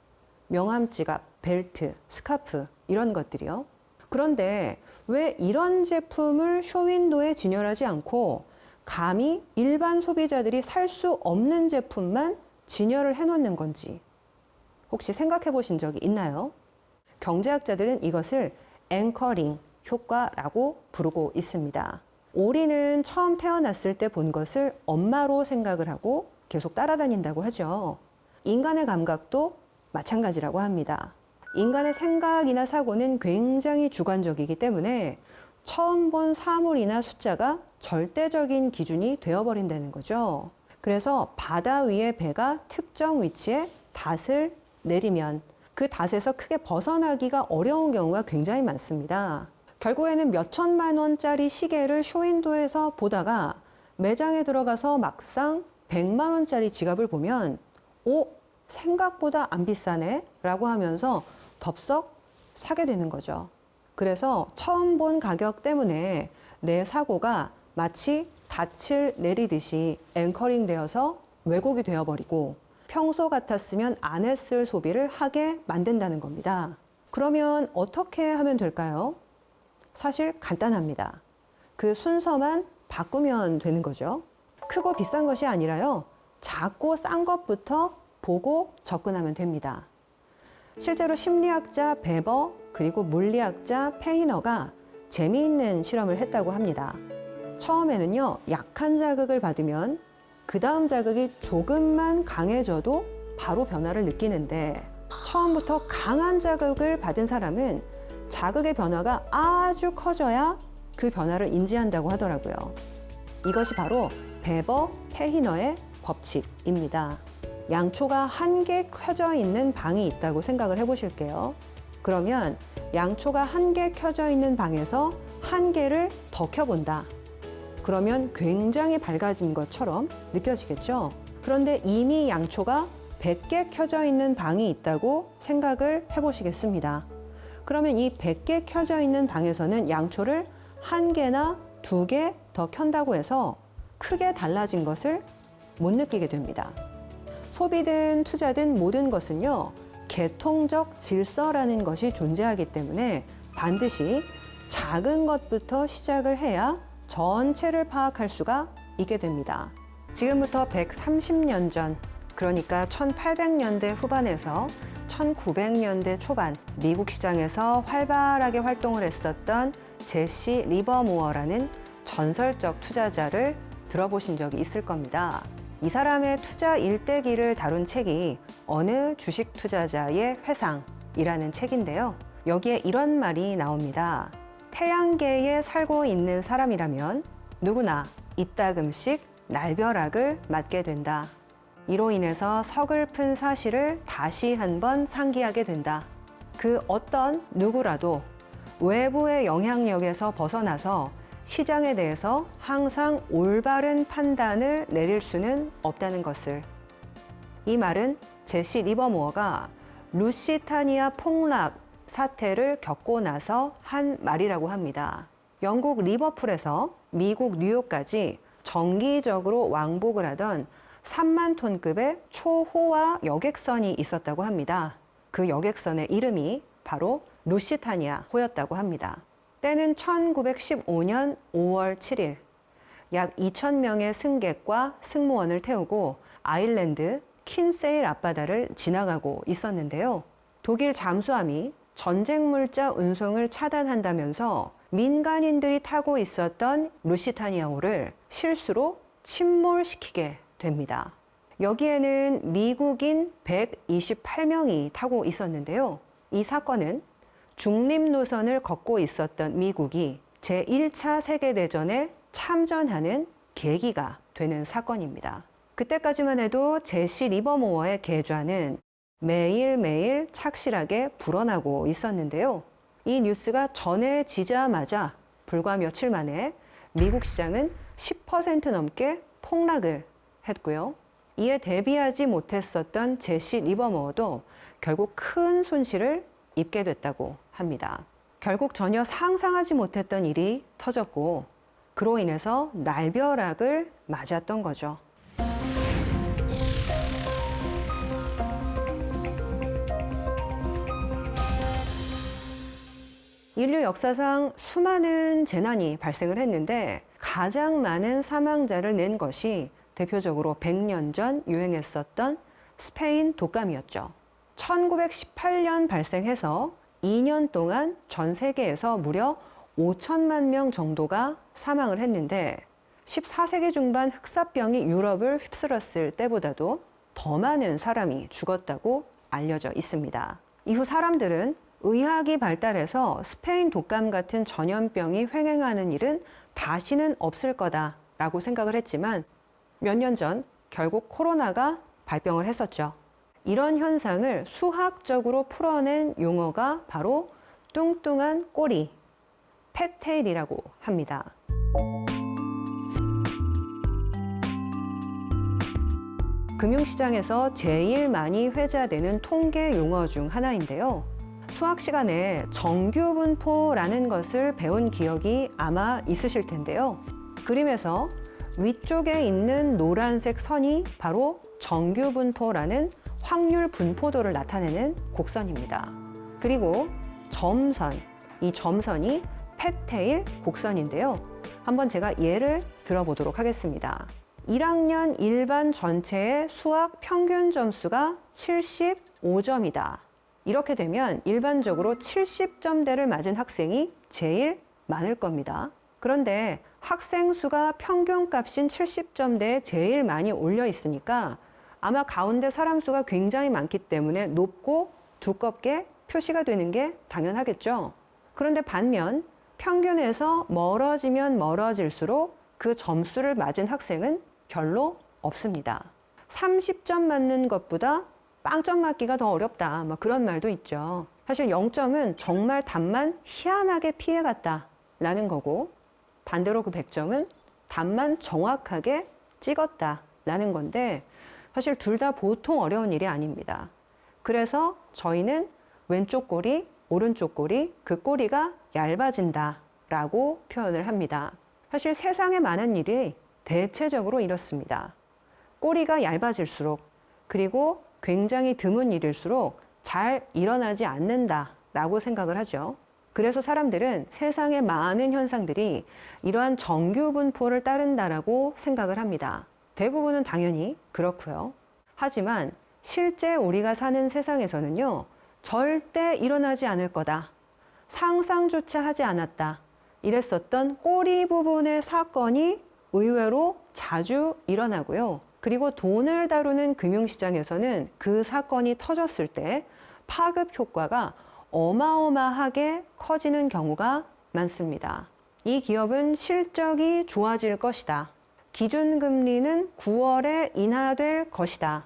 명함 지갑, 벨트, 스카프 이런 것들이요. 그런데 왜 이런 제품을 쇼윈도에 진열하지 않고 감히 일반 소비자들이 살 수 없는 제품만 진열을 해놓는 건지 혹시 생각해 보신 적이 있나요? 경제학자들은 이것을 앵커링 효과라고 부르고 있습니다. 오리는 처음 태어났을 때 본 것을 엄마로 생각을 하고 계속 따라다닌다고 하죠. 인간의 감각도 마찬가지라고 합니다. 인간의 생각이나 사고는 굉장히 주관적이기 때문에 처음 본 사물이나 숫자가 절대적인 기준이 되어버린다는 거죠. 그래서 바다 위의 배가 특정 위치에 닷을 내리면 그 닷에서 크게 벗어나기가 어려운 경우가 굉장히 많습니다. 결국에는 몇 천만 원짜리 시계를 쇼윈도에서 보다가 매장에 들어가서 막상 100만 원짜리 지갑을 보면 생각보다 안 비싸네 라고 하면서 덥석 사게 되는 거죠. 그래서 처음 본 가격 때문에 내 사고가 마치 닻을 내리듯이 앵커링 되어서 왜곡이 되어버리고 평소 같았으면 안 했을 소비를 하게 만든다는 겁니다. 그러면 어떻게 하면 될까요? 사실 간단합니다. 그 순서만 바꾸면 되는 거죠. 크고 비싼 것이 아니라요, 작고 싼 것부터 보고 접근하면 됩니다. 실제로 심리학자 베버 그리고 물리학자 페이너가 재미있는 실험을 했다고 합니다. 처음에는요, 약한 자극을 받으면 그 다음 자극이 조금만 강해져도 바로 변화를 느끼는데 처음부터 강한 자극을 받은 사람은 자극의 변화가 아주 커져야 그 변화를 인지한다고 하더라고요. 이것이 바로 베버 페히너의 법칙입니다. 양초가 한 개 켜져 있는 방이 있다고 생각을 해보실게요. 그러면 양초가 한 개 켜져 있는 방에서 한 개를 더 켜본다. 그러면 굉장히 밝아진 것처럼 느껴지겠죠? 그런데 이미 양초가 100개 켜져 있는 방이 있다고 생각을 해보시겠습니다. 그러면 이 100개 켜져 있는 방에서는 양초를 한 개나 두 개 더 켠다고 해서 크게 달라진 것을 못 느끼게 됩니다. 소비든 투자든 모든 것은요, 계통적 질서라는 것이 존재하기 때문에 반드시 작은 것부터 시작을 해야 전체를 파악할 수가 있게 됩니다. 지금부터 130년 전, 그러니까 1800년대 후반에서 1900년대 초반 미국 시장에서 활발하게 활동을 했었던 제시 리버모어라는 전설적 투자자를 들어보신 적이 있을 겁니다. 이 사람의 투자 일대기를 다룬 책이 어느 주식 투자자의 회상이라는 책인데요. 여기에 이런 말이 나옵니다. 태양계에 살고 있는 사람이라면 누구나 이따금씩 날벼락을 맞게 된다. 이로 인해서 서글픈 사실을 다시 한번 상기하게 된다. 그 어떤 누구라도 외부의 영향력에서 벗어나서 시장에 대해서 항상 올바른 판단을 내릴 수는 없다는 것을. 이 말은 제시 리버모어가 루시타니아 폭락 사태를 겪고 나서 한 말이라고 합니다. 영국 리버풀에서 미국 뉴욕까지 정기적으로 왕복을 하던 3만 톤급의 초호화 여객선이 있었다고 합니다. 그 여객선의 이름이 바로 루시타니아호였다고 합니다. 때는 1915년 5월 7일, 약 2,000명의 승객과 승무원을 태우고 아일랜드 킨세일 앞바다를 지나가고 있었는데요. 독일 잠수함이 전쟁 물자 운송을 차단한다면서 민간인들이 타고 있었던 루시타니아호를 실수로 침몰시키게 됩니다. 여기에는 미국인 128명이 타고 있었는데요. 이 사건은 중립 노선을 걷고 있었던 미국이 제1차 세계대전에 참전하는 계기가 되는 사건입니다. 그때까지만 해도 제시 리버모어의 계좌는 매일매일 착실하게 불어나고 있었는데요. 이 뉴스가 전해지자마자 불과 며칠 만에 미국 시장은 10% 넘게 폭락을 했고요. 이에 대비하지 못했었던 제시 리버모어도 결국 큰 손실을 입게 됐다고 합니다. 결국 전혀 상상하지 못했던 일이 터졌고 그로 인해서 날벼락을 맞았던 거죠. 인류 역사상 수많은 재난이 발생을 했는데 가장 많은 사망자를 낸 것이 대표적으로 100년 전 유행했었던 스페인 독감이었죠. 1918년 발생해서 2년 동안 전 세계에서 무려 5천만 명 정도가 사망을 했는데 14세기 중반 흑사병이 유럽을 휩쓸었을 때보다도 더 많은 사람이 죽었다고 알려져 있습니다. 이후 사람들은 의학이 발달해서 스페인 독감 같은 전염병이 횡행하는 일은 다시는 없을 거다라고 생각을 했지만 몇 년 전 결국 코로나가 발병을 했었죠. 이런 현상을 수학적으로 풀어낸 용어가 바로 뚱뚱한 꼬리, 팻테일이라고 합니다. 금융시장에서 제일 많이 회자되는 통계 용어 중 하나인데요. 수학 시간에 정규분포라는 것을 배운 기억이 아마 있으실 텐데요. 그림에서 위쪽에 있는 노란색 선이 바로 정규분포라는 확률 분포도를 나타내는 곡선입니다. 그리고 점선, 이 점선이 팻테일 곡선인데요. 한번 제가 예를 들어보도록 하겠습니다. 1학년 일반 전체의 수학 평균 점수가 75점이다. 이렇게 되면 일반적으로 70점대를 맞은 학생이 제일 많을 겁니다. 그런데 학생 수가 평균값인 70점대에 제일 많이 올려 있으니까 아마 가운데 사람 수가 굉장히 많기 때문에 높고 두껍게 표시가 되는 게 당연하겠죠. 그런데 반면 평균에서 멀어지면 멀어질수록 그 점수를 맞은 학생은 별로 없습니다. 30점 맞는 것보다 빵점 맞기가 더 어렵다. 그런 말도 있죠. 사실 0점은 정말 답만 희한하게 피해갔다라는 거고 반대로 그 100점은 답만 정확하게 찍었다라는 건데 사실 둘 다 보통 어려운 일이 아닙니다. 그래서 저희는 왼쪽 꼬리, 오른쪽 꼬리, 그 꼬리가 얇아진다라고 표현을 합니다. 사실 세상에 많은 일이 대체적으로 이렇습니다. 꼬리가 얇아질수록 그리고 굉장히 드문 일일수록 잘 일어나지 않는다라고 생각을 하죠. 그래서 사람들은 세상의 많은 현상들이 이러한 정규분포를 따른다라고 생각을 합니다. 대부분은 당연히 그렇고요. 하지만 실제 우리가 사는 세상에서는요, 절대 일어나지 않을 거다. 상상조차 하지 않았다. 이랬었던 꼬리 부분의 사건이 의외로 자주 일어나고요. 그리고 돈을 다루는 금융시장에서는 그 사건이 터졌을 때 파급 효과가 어마어마하게 커지는 경우가 많습니다. 이 기업은 실적이 좋아질 것이다. 기준금리는 9월에 인하될 것이다.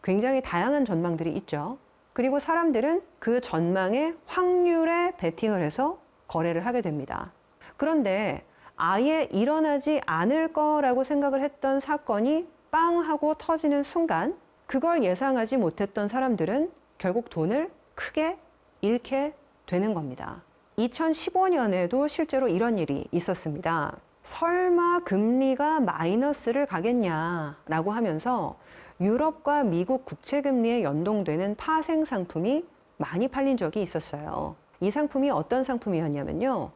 굉장히 다양한 전망들이 있죠. 그리고 사람들은 그 전망의 확률에 베팅을 해서 거래를 하게 됩니다. 그런데 아예 일어나지 않을 거라고 생각을 했던 사건이 빵 하고 터지는 순간 그걸 예상하지 못했던 사람들은 결국 돈을 크게 잃게 되는 겁니다. 2015년에도 실제로 이런 일이 있었습니다. 설마 금리가 마이너스를 가겠냐라고 하면서 유럽과 미국 국채금리에 연동되는 파생 상품이 많이 팔린 적이 있었어요. 이 상품이 어떤 상품이었냐면요.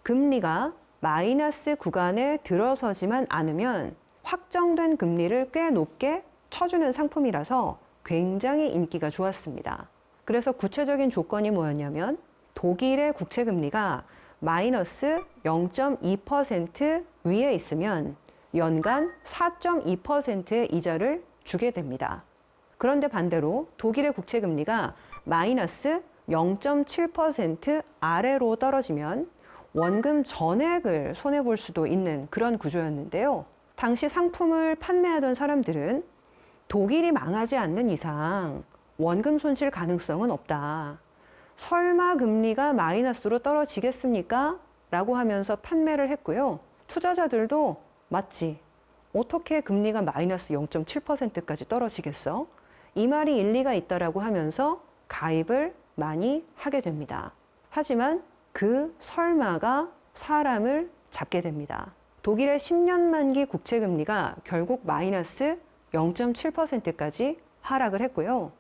금리가 마이너스 구간에 들어서지만 않으면 확정된 금리를 꽤 높게 쳐주는 상품이라서 굉장히 인기가 좋았습니다. 그래서 구체적인 조건이 뭐였냐면 독일의 국채금리가 마이너스 0.2% 위에 있으면 연간 4.2%의 이자를 주게 됩니다. 그런데 반대로 독일의 국채금리가 마이너스 0.7% 아래로 떨어지면 원금 전액을 손해볼 수도 있는 그런 구조였는데요. 당시 상품을 판매하던 사람들은 독일이 망하지 않는 이상 원금 손실 가능성은 없다. 설마 금리가 마이너스로 떨어지겠습니까? 라고 하면서 판매를 했고요. 투자자들도 맞지. 어떻게 금리가 마이너스 0.7%까지 떨어지겠어? 이 말이 일리가 있다라고 하면서 가입을 많이 하게 됩니다. 하지만 그 설마가 사람을 잡게 됩니다. 독일의 10년 만기 국채금리가 결국 마이너스 0.7%까지 하락을 했고요.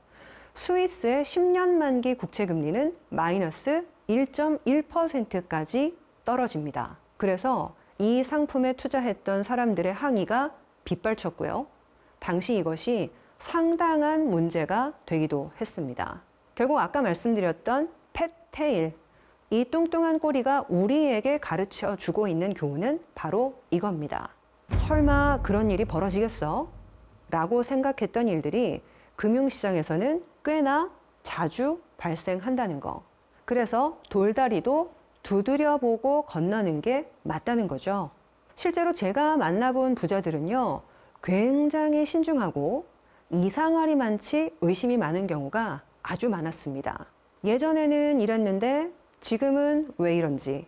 스위스의 10년 만기 국채금리는 마이너스 1.1%까지 떨어집니다. 그래서 이 상품에 투자했던 사람들의 항의가 빗발쳤고요. 당시 이것이 상당한 문제가 되기도 했습니다. 결국 아까 말씀드렸던 팻테일, 이 뚱뚱한 꼬리가 우리에게 가르쳐 주고 있는 교훈은 바로 이겁니다. 설마 그런 일이 벌어지겠어? 라고 생각했던 일들이 금융시장에서는 꽤나 자주 발생한다는 거. 그래서 돌다리도 두드려보고 건너는 게 맞다는 거죠. 실제로 제가 만나본 부자들은요, 굉장히 신중하고 이상하리 많지 의심이 많은 경우가 아주 많았습니다. 예전에는 이랬는데 지금은 왜 이런지,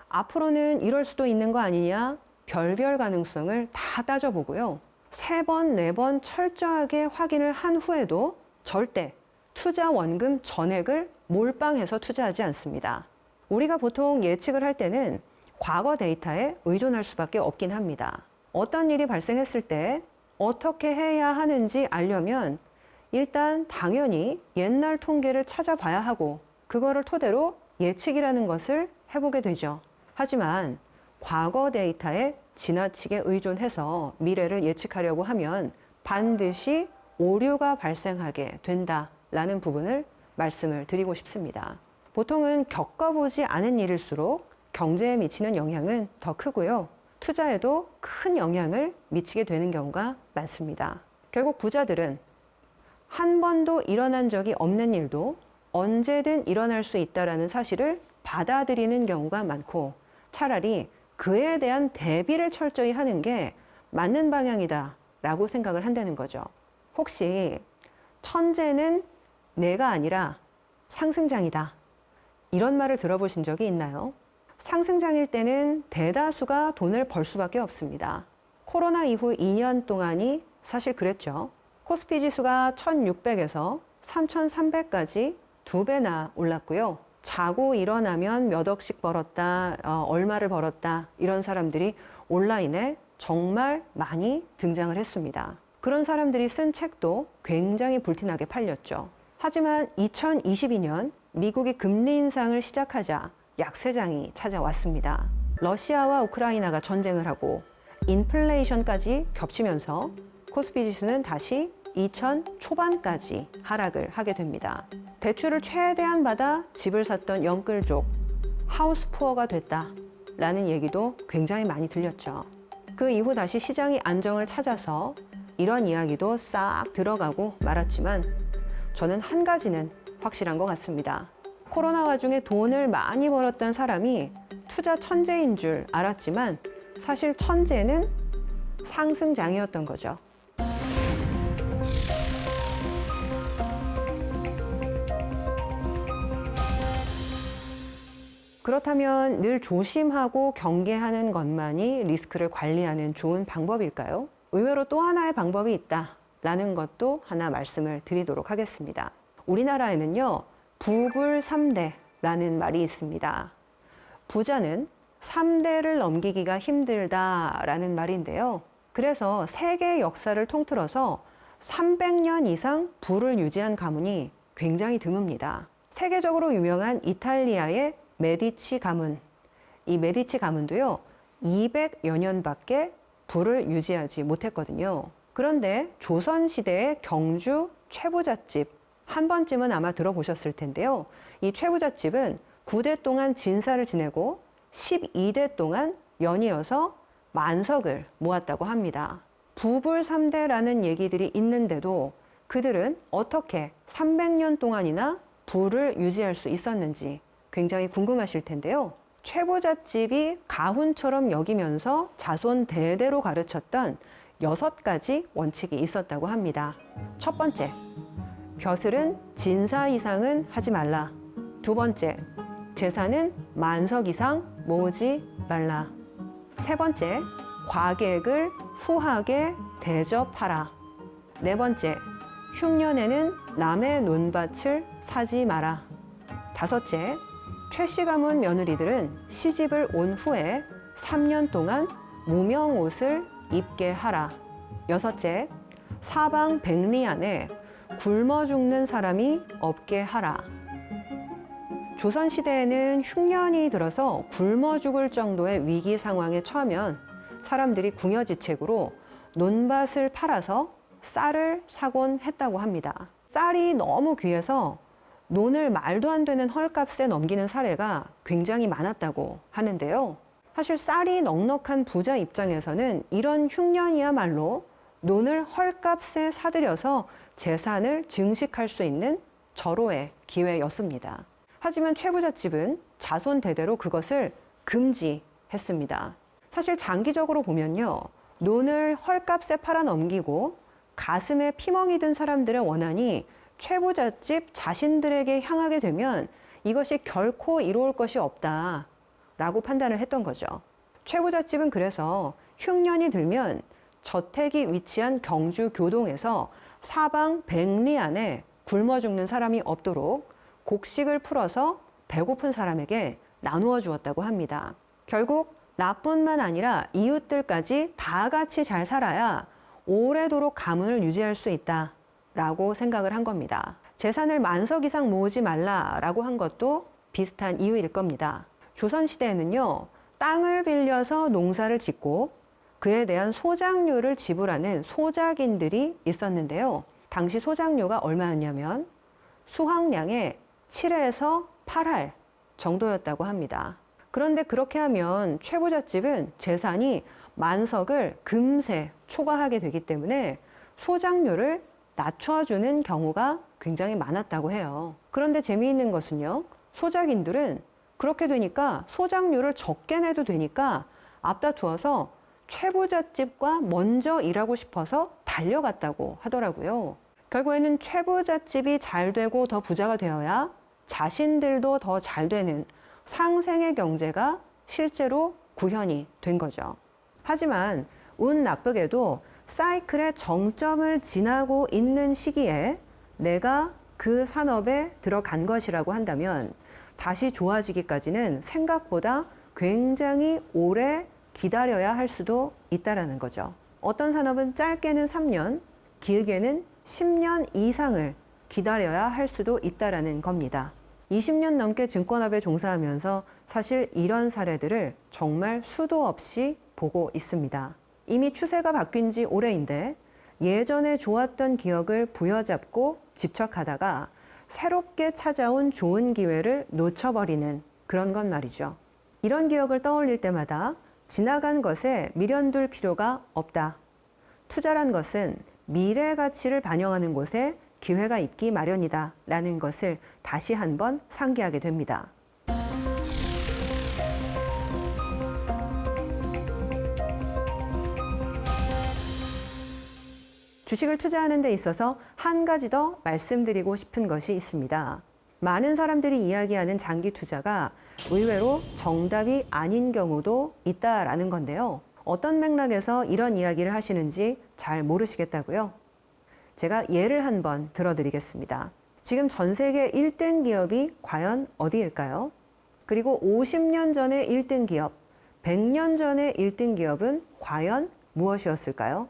앞으로는 이럴 수도 있는 거 아니냐, 별별 가능성을 다 따져보고요. 3번, 4번 철저하게 확인을 한 후에도 절대 투자 원금 전액을 몰빵해서 투자하지 않습니다. 우리가 보통 예측을 할 때는 과거 데이터에 의존할 수밖에 없긴 합니다. 어떤 일이 발생했을 때 어떻게 해야 하는지 알려면 일단 당연히 옛날 통계를 찾아봐야 하고 그거를 토대로 예측이라는 것을 해보게 되죠. 하지만 과거 데이터에 지나치게 의존해서 미래를 예측하려고 하면 반드시 오류가 발생하게 된다라는 부분을 말씀을 드리고 싶습니다. 보통은 겪어보지 않은 일일수록 경제에 미치는 영향은 더 크고요. 투자에도 큰 영향을 미치게 되는 경우가 많습니다. 결국 부자들은 한 번도 일어난 적이 없는 일도 언제든 일어날 수 있다는 사실을 받아들이는 경우가 많고 차라리 그에 대한 대비를 철저히 하는 게 맞는 방향이다 라고 생각을 한다는 거죠. 혹시 천재는 내가 아니라 상승장이다 이런 말을 들어보신 적이 있나요? 상승장일 때는 대다수가 돈을 벌 수밖에 없습니다. 코로나 이후 2년 동안이 사실 그랬죠. 코스피 지수가 1600에서 3300까지 2배나 올랐고요. 자고 일어나면 몇 억씩 벌었다, 얼마를 벌었다 이런 사람들이 온라인에 정말 많이 등장을 했습니다. 그런 사람들이 쓴 책도 굉장히 불티나게 팔렸죠. 하지만 2022년 미국이 금리 인상을 시작하자 약세장이 찾아왔습니다. 러시아와 우크라이나가 전쟁을 하고 인플레이션까지 겹치면서 코스피 지수는 다시 2000 초반까지 하락을 하게 됩니다. 대출을 최대한 받아 집을 샀던 영끌족, 하우스푸어가 됐다라는 얘기도 굉장히 많이 들렸죠. 그 이후 다시 시장이 안정을 찾아서 이런 이야기도 싹 들어가고 말았지만 저는 한 가지는 확실한 것 같습니다. 코로나 와중에 돈을 많이 벌었던 사람이 투자 천재인 줄 알았지만 사실 천재는 상승장이었던 거죠. 그렇다면 늘 조심하고 경계하는 것만이 리스크를 관리하는 좋은 방법일까요? 의외로 또 하나의 방법이 있다라는 것도 하나 말씀을 드리도록 하겠습니다. 우리나라에는요, 부불 3대라는 말이 있습니다. 부자는 3대를 넘기기가 힘들다라는 말인데요. 그래서 세계 역사를 통틀어서 300년 이상 부를 유지한 가문이 굉장히 드뭅니다. 세계적으로 유명한 이탈리아의 메디치 가문, 이 메디치 가문도요, 200여 년밖에 부를 유지하지 못했거든요. 그런데 조선시대의 경주 최부잣집, 한 번쯤은 아마 들어보셨을 텐데요. 이 최부잣집은 9대 동안 진사를 지내고 12대 동안 연이어서 만석을 모았다고 합니다. 부불 3대라는 얘기들이 있는데도 그들은 어떻게 300년 동안이나 부를 유지할 수 있었는지 굉장히 궁금하실 텐데요. 최부잣집이 가훈처럼 여기면서 자손 대대로 가르쳤던 6가지 원칙이 있었다고 합니다. 첫 번째, 벼슬은 진사 이상은 하지 말라. 두 번째, 재산은 만석 이상 모으지 말라. 세 번째, 과객을 후하게 대접하라. 네 번째, 흉년에는 남의 논밭을 사지 마라. 다섯째, 최씨 가문 며느리들은 시집을 온 후에 3년 동안 무명 옷을 입게 하라. 여섯째, 사방 백리 안에 굶어 죽는 사람이 없게 하라. 조선시대에는 흉년이 들어서 굶어 죽을 정도의 위기 상황에 처하면 사람들이 궁여지책으로 논밭을 팔아서 쌀을 사곤 했다고 합니다. 쌀이 너무 귀해서 논을 말도 안 되는 헐값에 넘기는 사례가 굉장히 많았다고 하는데요. 사실 쌀이 넉넉한 부자 입장에서는 이런 흉년이야말로 논을 헐값에 사들여서 재산을 증식할 수 있는 절호의 기회였습니다. 하지만 최부잣집은 자손 대대로 그것을 금지했습니다. 사실 장기적으로 보면요, 논을 헐값에 팔아넘기고 가슴에 피멍이 든 사람들의 원한이 최부잣집 자신들에게 향하게 되면 이것이 결코 이루어질 것이 없다라고 판단을 했던 거죠. 최부잣집은 그래서 흉년이 들면 저택이 위치한 경주 교동에서 사방 백리 안에 굶어 죽는 사람이 없도록 곡식을 풀어서 배고픈 사람에게 나누어 주었다고 합니다. 결국 나뿐만 아니라 이웃들까지 다 같이 잘 살아야 오래도록 가문을 유지할 수 있다라고 생각을 한 겁니다. 재산을 만석 이상 모으지 말라라고 한 것도 비슷한 이유일 겁니다. 조선시대에는요, 땅을 빌려서 농사를 짓고 그에 대한 소작료를 지불하는 소작인들이 있었는데요. 당시 소작료가 얼마였냐면 수확량의 7에서 8할 정도였다고 합니다. 그런데 그렇게 하면 최부잣집은 재산이 만석을 금세 초과하게 되기 때문에 소작료를 낮춰주는 경우가 굉장히 많았다고 해요. 그런데 재미있는 것은요, 소작인들은 그렇게 되니까 소작료를 적게 내도 되니까 앞다투어서 최부잣집과 먼저 일하고 싶어서 달려갔다고 하더라고요. 결국에는 최부잣집이 잘 되고 더 부자가 되어야 자신들도 더 잘 되는 상생의 경제가 실제로 구현이 된 거죠. 하지만 운 나쁘게도 사이클의 정점을 지나고 있는 시기에 내가 그 산업에 들어간 것이라고 한다면 다시 좋아지기까지는 생각보다 굉장히 오래 기다려야 할 수도 있다는 거죠. 어떤 산업은 짧게는 3년, 길게는 10년 이상을 기다려야 할 수도 있다는 겁니다. 20년 넘게 증권업에 종사하면서 사실 이런 사례들을 정말 수도 없이 보고 있습니다. 이미 추세가 바뀐 지 오래인데 예전에 좋았던 기억을 부여잡고 집착하다가 새롭게 찾아온 좋은 기회를 놓쳐버리는 그런 건 말이죠. 이런 기억을 떠올릴 때마다 지나간 것에 미련둘 필요가 없다. 투자란 것은 미래 가치를 반영하는 곳에 기회가 있기 마련이다 라는 것을 다시 한번 상기하게 됩니다. 주식을 투자하는 데 있어서 한 가지 더 말씀드리고 싶은 것이 있습니다. 많은 사람들이 이야기하는 장기 투자가 의외로 정답이 아닌 경우도 있다라는 건데요. 어떤 맥락에서 이런 이야기를 하시는지 잘 모르시겠다고요? 제가 예를 한번 들어드리겠습니다. 지금 전 세계 1등 기업이 과연 어디일까요? 그리고 50년 전의 1등 기업, 100년 전의 1등 기업은 과연 무엇이었을까요?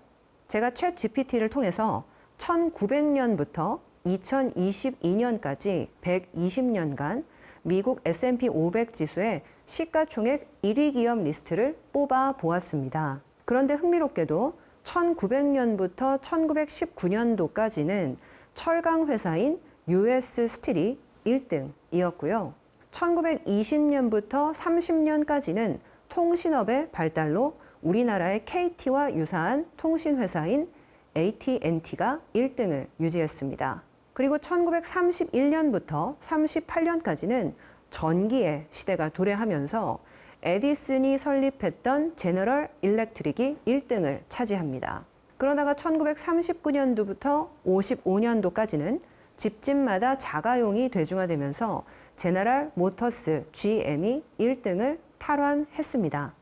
제가 챗 GPT를 통해서 1900년부터 2022년까지 120년간 미국 S&P 500 지수의 시가총액 1위 기업 리스트를 뽑아 보았습니다. 그런데 흥미롭게도 1900년부터 1919년도까지는 철강 회사인 US 스틸이 1등이었고요. 1920년부터 30년까지는 통신업의 발달로 우리나라의 KT와 유사한 통신회사인 AT&T가 1등을 유지했습니다. 그리고 1931년부터 38년까지는 전기의 시대가 도래하면서 에디슨이 설립했던 제너럴 일렉트릭이 1등을 차지합니다. 그러다가 1939년도부터 55년도까지는 집집마다 자가용이 대중화되면서 제너럴 모터스 GM이 1등을 탈환했습니다.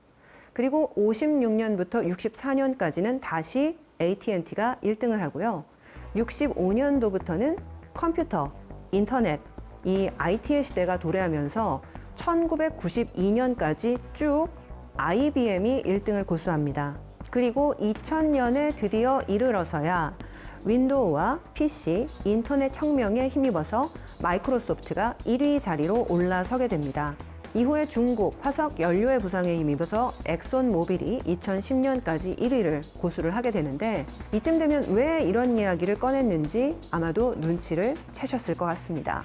그리고 56년부터 64년까지는 다시 AT&T가 1등을 하고요. 65년도부터는 컴퓨터, 인터넷, 이 IT의 시대가 도래하면서 1992년까지 쭉 IBM이 1등을 고수합니다. 그리고 2000년에 드디어 이르러서야 윈도우와 PC, 인터넷 혁명에 힘입어서 마이크로소프트가 1위 자리로 올라서게 됩니다. 이후에 중국, 화석 연료의 부상에 힘입어서 엑손 모빌이 2010년까지 1위를 고수를 하게 되는데 이쯤 되면 왜 이런 이야기를 꺼냈는지 아마도 눈치를 채셨을 것 같습니다.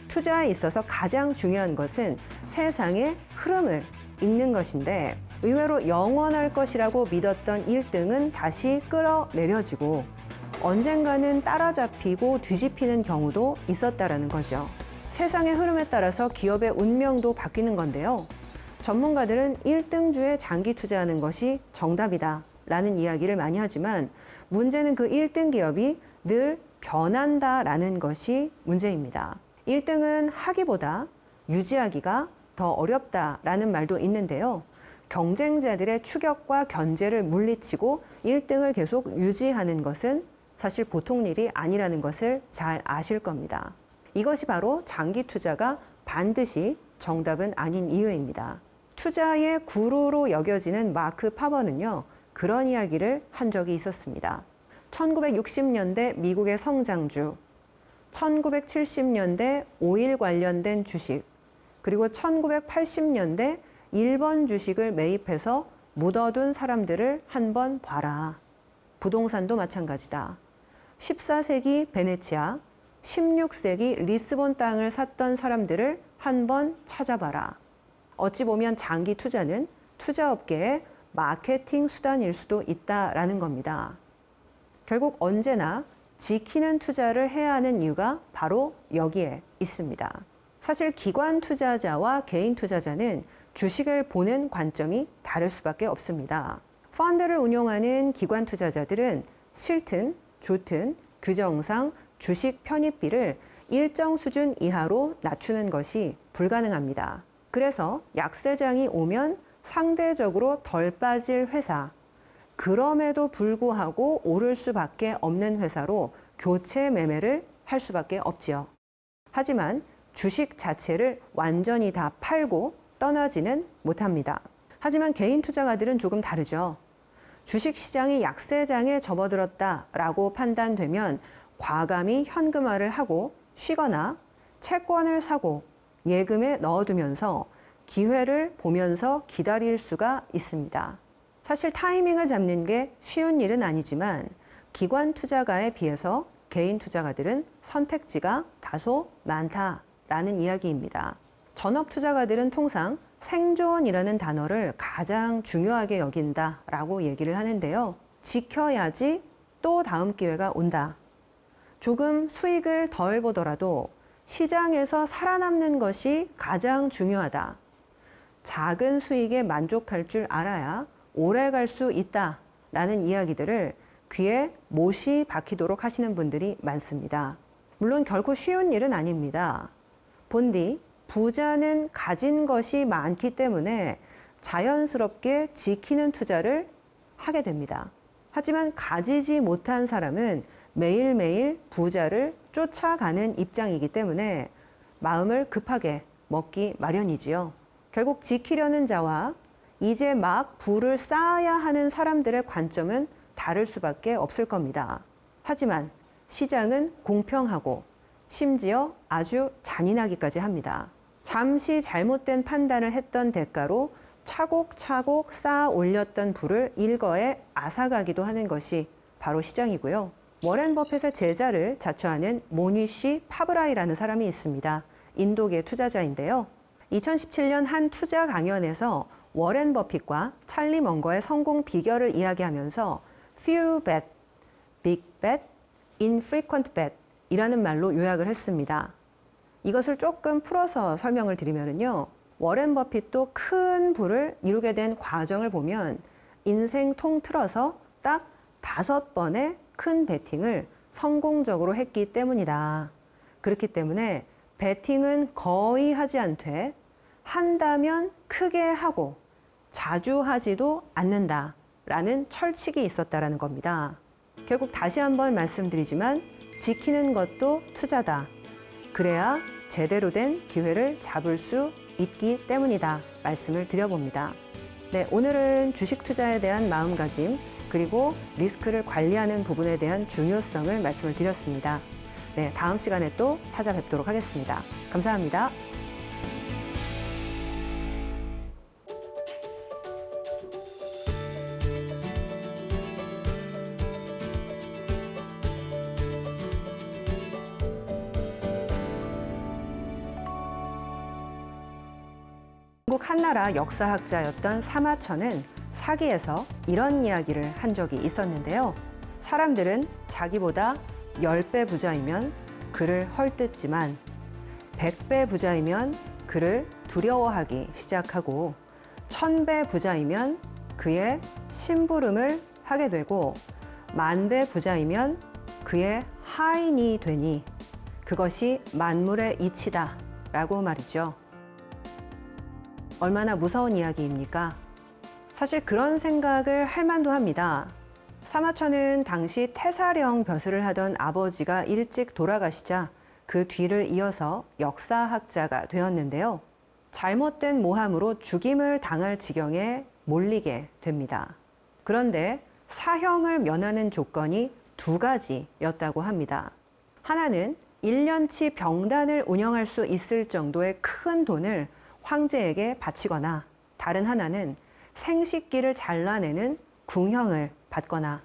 투자에 있어서 가장 중요한 것은 세상의 흐름을 읽는 것인데 의외로 영원할 것이라고 믿었던 1등은 다시 끌어내려지고 언젠가는 따라잡히고 뒤집히는 경우도 있었다라는 거죠. 세상의 흐름에 따라서 기업의 운명도 바뀌는 건데요. 전문가들은 1등주에 장기 투자하는 것이 정답이다 라는 이야기를 많이 하지만 문제는 그 1등 기업이 늘 변한다라는 것이 문제입니다. 1등은 하기보다 유지하기가 더 어렵다라는 말도 있는데요. 경쟁자들의 추격과 견제를 물리치고 1등을 계속 유지하는 것은 사실 보통 일이 아니라는 것을 잘 아실 겁니다. 이것이 바로 장기 투자가 반드시 정답은 아닌 이유입니다. 투자의 구루로 여겨지는 마크 파버는요, 그런 이야기를 한 적이 있었습니다. 1960년대 미국의 성장주, 1970년대 오일 관련된 주식, 그리고 1980년대 일본 주식을 매입해서 묻어둔 사람들을 한번 봐라. 부동산도 마찬가지다. 14세기 베네치아, 16세기 리스본 땅을 샀던 사람들을 한번 찾아봐라. 어찌 보면 장기 투자는 투자업계의 마케팅 수단일 수도 있다라는 겁니다. 결국 언제나 지키는 투자를 해야 하는 이유가 바로 여기에 있습니다. 사실 기관 투자자와 개인 투자자는 주식을 보는 관점이 다를 수밖에 없습니다. 펀드를 운용하는 기관 투자자들은 싫든 좋든 규정상 주식 편입비를 일정 수준 이하로 낮추는 것이 불가능합니다. 그래서 약세장이 오면 상대적으로 덜 빠질 회사, 그럼에도 불구하고 오를 수밖에 없는 회사로 교체 매매를 할 수밖에 없지요. 하지만 주식 자체를 완전히 다 팔고 떠나지는 못합니다. 하지만 개인 투자가들은 조금 다르죠. 주식시장이 약세장에 접어들었다라고 판단되면 과감히 현금화를 하고 쉬거나 채권을 사고 예금에 넣어두면서 기회를 보면서 기다릴 수가 있습니다. 사실 타이밍을 잡는 게 쉬운 일은 아니지만 기관 투자가에 비해서 개인 투자가들은 선택지가 다소 많다라는 이야기입니다. 전업 투자가들은 통상 생존이라는 단어를 가장 중요하게 여긴다라고 얘기를 하는데요. 지켜야지 또 다음 기회가 온다. 조금 수익을 덜 보더라도 시장에서 살아남는 것이 가장 중요하다. 작은 수익에 만족할 줄 알아야 오래 갈 수 있다라는 이야기들을 귀에 못이 박히도록 하시는 분들이 많습니다. 물론 결코 쉬운 일은 아닙니다. 본디 부자는 가진 것이 많기 때문에 자연스럽게 지키는 투자를 하게 됩니다. 하지만 가지지 못한 사람은 매일매일 부자를 쫓아가는 입장이기 때문에 마음을 급하게 먹기 마련이지요. 결국 지키려는 자와 이제 막 부를 쌓아야 하는 사람들의 관점은 다를 수밖에 없을 겁니다. 하지만 시장은 공평하고 심지어 아주 잔인하기까지 합니다. 잠시 잘못된 판단을 했던 대가로 차곡차곡 쌓아 올렸던 부를 일거에 앗아가기도 하는 것이 바로 시장이고요. 워렌 버핏의 제자를 자처하는 모니쉬 파브라이라는 사람이 있습니다. 인도계 투자자인데요. 2017년 한 투자 강연에서 워렌 버핏과 찰리 먼거의 성공 비결을 이야기하면서 few bet, big bet, infrequent bet 이라는 말로 요약을 했습니다. 이것을 조금 풀어서 설명을 드리면요. 워렌 버핏도 큰 부를 이루게 된 과정을 보면 인생 통틀어서 딱 5번의 큰 베팅을 성공적으로 했기 때문이다. 그렇기 때문에 베팅은 거의 하지 않되 한다면 크게 하고 자주 하지도 않는다라는 철칙이 있었다라는 겁니다. 결국 다시 한번 말씀드리지만 지키는 것도 투자다. 그래야 제대로 된 기회를 잡을 수 있기 때문이다. 말씀을 드려봅니다. 네, 오늘은 주식 투자에 대한 마음가짐 그리고 리스크를 관리하는 부분에 대한 중요성을 말씀을 드렸습니다. 네, 다음 시간에 또 찾아뵙도록 하겠습니다. 감사합니다. 중국 한나라 역사학자였던 사마천은 사기에서 이런 이야기를 한 적이 있었는데요. 사람들은 자기보다 10배 부자이면 그를 헐뜯지만 100배 부자이면 그를 두려워하기 시작하고 1000배 부자이면 그의 심부름을 하게 되고 10,000배 부자이면 그의 하인이 되니 그것이 만물의 이치다 라고 말이죠. 얼마나 무서운 이야기입니까? 사실 그런 생각을 할 만도 합니다. 사마천은 당시 태사령 벼슬을 하던 아버지가 일찍 돌아가시자 그 뒤를 이어서 역사학자가 되었는데요. 잘못된 모함으로 죽임을 당할 지경에 몰리게 됩니다. 그런데 사형을 면하는 조건이 2가지였다고 합니다. 하나는 1년치 병단을 운영할 수 있을 정도의 큰 돈을 황제에게 바치거나 다른 하나는 생식기를 잘라내는 궁형을 받거나.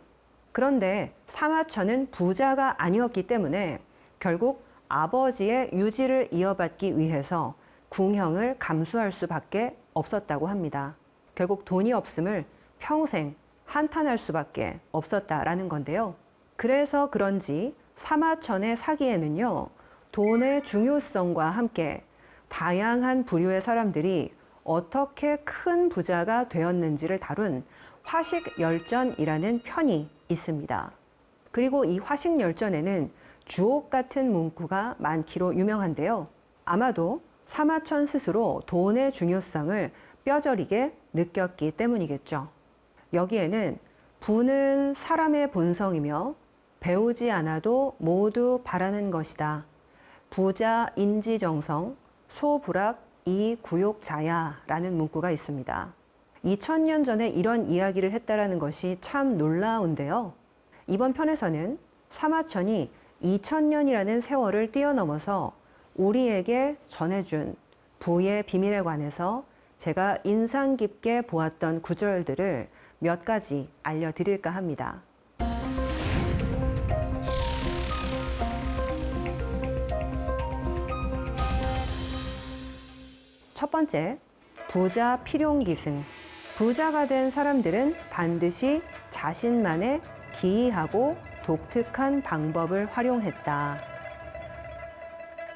그런데 사마천은 부자가 아니었기 때문에 결국 아버지의 유지를 이어받기 위해서 궁형을 감수할 수밖에 없었다고 합니다. 결국 돈이 없음을 평생 한탄할 수밖에 없었다라는 건데요. 그래서 그런지 사마천의 사기에는요, 돈의 중요성과 함께 다양한 부류의 사람들이 어떻게 큰 부자가 되었는지를 다룬 화식열전이라는 편이 있습니다. 그리고 이 화식열전에는 주옥 같은 문구가 많기로 유명한데요. 아마도 사마천 스스로 돈의 중요성을 뼈저리게 느꼈기 때문이겠죠. 여기에는 부는 사람의 본성이며 배우지 않아도 모두 바라는 것이다. 부자 인지정성, 소불악 이구욕자야 라는 문구가 있습니다. 2000년 전에 이런 이야기를 했다라는 것이 참 놀라운데요. 이번 편에서는 사마천이 2000년이라는 세월을 뛰어넘어서 우리에게 전해준 부의 비밀에 관해서 제가 인상 깊게 보았던 구절들을 몇 가지 알려드릴까 합니다. 첫 번째, 부자 필용기승. 부자가 된 사람들은 반드시 자신만의 기이하고 독특한 방법을 활용했다.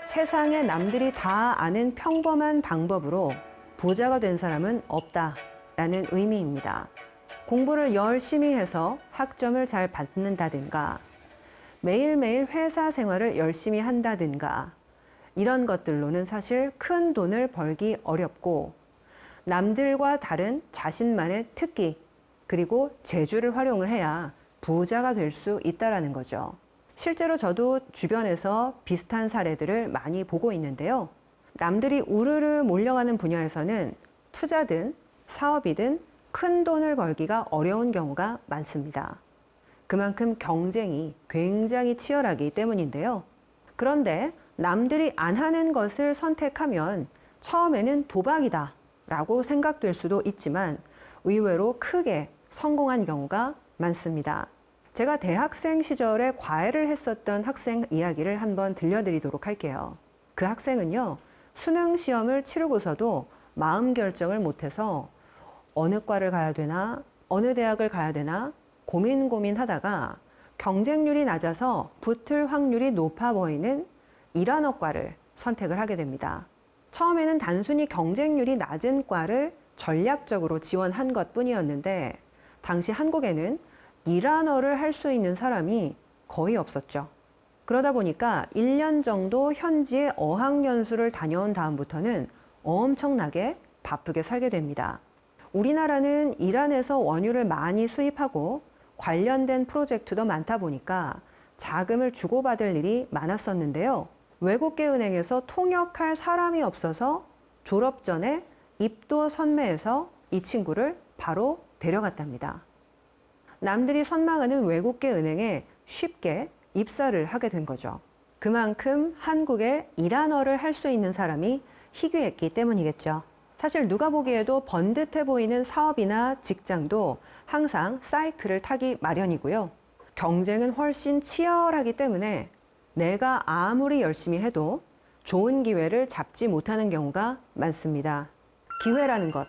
세상에 남들이 다 아는 평범한 방법으로 부자가 된 사람은 없다라는 의미입니다. 공부를 열심히 해서 학점을 잘 받는다든가, 매일매일 회사 생활을 열심히 한다든가, 이런 것들로는 사실 큰 돈을 벌기 어렵고, 남들과 다른 자신만의 특기, 그리고 재주를 활용을 해야 부자가 될 수 있다는 거죠. 실제로 저도 주변에서 비슷한 사례들을 많이 보고 있는데요. 남들이 우르르 몰려가는 분야에서는 투자든 사업이든 큰 돈을 벌기가 어려운 경우가 많습니다. 그만큼 경쟁이 굉장히 치열하기 때문인데요. 그런데 남들이 안 하는 것을 선택하면 처음에는 도박이다 라고 생각될 수도 있지만 의외로 크게 성공한 경우가 많습니다. 제가 대학생 시절에 과외를 했었던 학생 이야기를 한번 들려드리도록 할게요. 그 학생은요, 수능 시험을 치르고서도 마음 결정을 못해서 어느 과를 가야 되나, 어느 대학을 가야 되나 고민하다가 경쟁률이 낮아서 붙을 확률이 높아 보이는 일환어과를 선택을 하게 됩니다. 처음에는 단순히 경쟁률이 낮은 과를 전략적으로 지원한 것 뿐이었는데 당시 한국에는 일환어를 할 수 있는 사람이 거의 없었죠. 그러다 보니까 1년 정도 현지에 어학연수를 다녀온 다음부터는 엄청나게 바쁘게 살게 됩니다. 우리나라는 이란에서 원유를 많이 수입하고 관련된 프로젝트도 많다 보니까 자금을 주고받을 일이 많았었는데요. 외국계 은행에서 통역할 사람이 없어서 졸업 전에 입도 선매해서 이 친구를 바로 데려갔답니다. 남들이 선망하는 외국계 은행에 쉽게 입사를 하게 된 거죠. 그만큼 한국에 일환어를 할 수 있는 사람이 희귀했기 때문이겠죠. 사실 누가 보기에도 번듯해 보이는 사업이나 직장도 항상 사이클을 타기 마련이고요. 경쟁은 훨씬 치열하기 때문에 내가 아무리 열심히 해도 좋은 기회를 잡지 못하는 경우가 많습니다. 기회라는 것,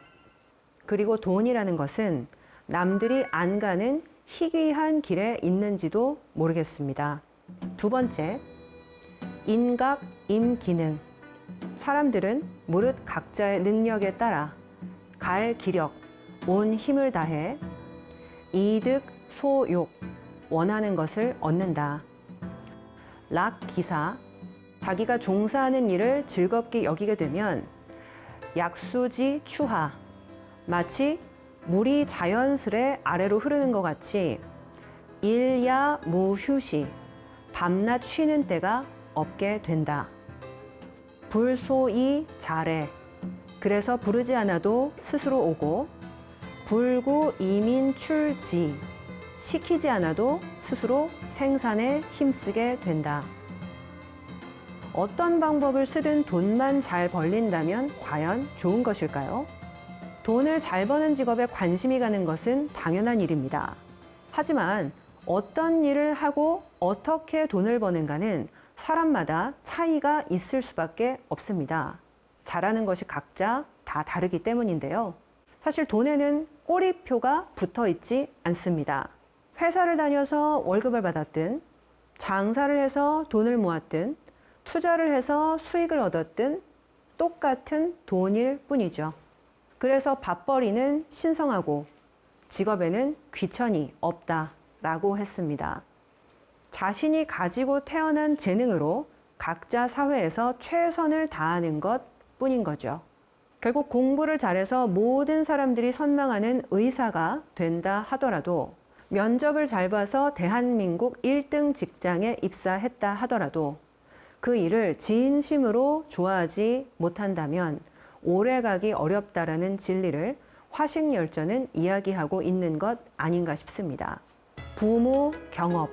그리고 돈이라는 것은 남들이 안 가는 희귀한 길에 있는지도 모르겠습니다. 두 번째, 인각, 임기능. 사람들은 무릇 각자의 능력에 따라 갈 기력, 온 힘을 다해 이득, 소욕, 원하는 것을 얻는다. 락 기사, 자기가 종사하는 일을 즐겁게 여기게 되면 약수지 추하, 마치 물이 자연스레 아래로 흐르는 것 같이 일야 무휴시, 밤낮 쉬는 때가 없게 된다. 불소이 잘해, 그래서 부르지 않아도 스스로 오고, 불구 이민 출지, 시키지 않아도 스스로 생산에 힘쓰게 된다. 어떤 방법을 쓰든 돈만 잘 벌린다면 과연 좋은 것일까요? 돈을 잘 버는 직업에 관심이 가는 것은 당연한 일입니다. 하지만 어떤 일을 하고 어떻게 돈을 버는가는 사람마다 차이가 있을 수밖에 없습니다. 잘하는 것이 각자 다 다르기 때문인데요. 사실 돈에는 꼬리표가 붙어 있지 않습니다. 회사를 다녀서 월급을 받았든, 장사를 해서 돈을 모았든, 투자를 해서 수익을 얻었든 똑같은 돈일 뿐이죠. 그래서 밥벌이는 신성하고 직업에는 귀천이 없다라고 했습니다. 자신이 가지고 태어난 재능으로 각자 사회에서 최선을 다하는 것 뿐인 거죠. 결국 공부를 잘해서 모든 사람들이 선망하는 의사가 된다 하더라도, 면접을 잘 봐서 대한민국 1등 직장에 입사했다 하더라도 그 일을 진심으로 좋아하지 못한다면 오래가기 어렵다라는 진리를 화식열전은 이야기하고 있는 것 아닌가 싶습니다. 부무 경업,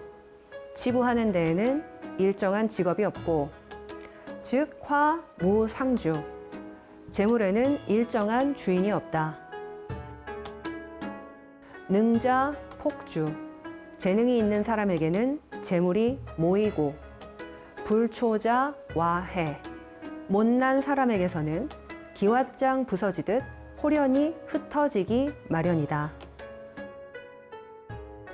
치부하는 데에는 일정한 직업이 없고, 즉 화무상주, 재물에는 일정한 주인이 없다. 능자 폭주, 재능이 있는 사람에게는 재물이 모이고, 불초자 와해, 못난 사람에게서는 기왓장 부서지듯 홀연히 흩어지기 마련이다.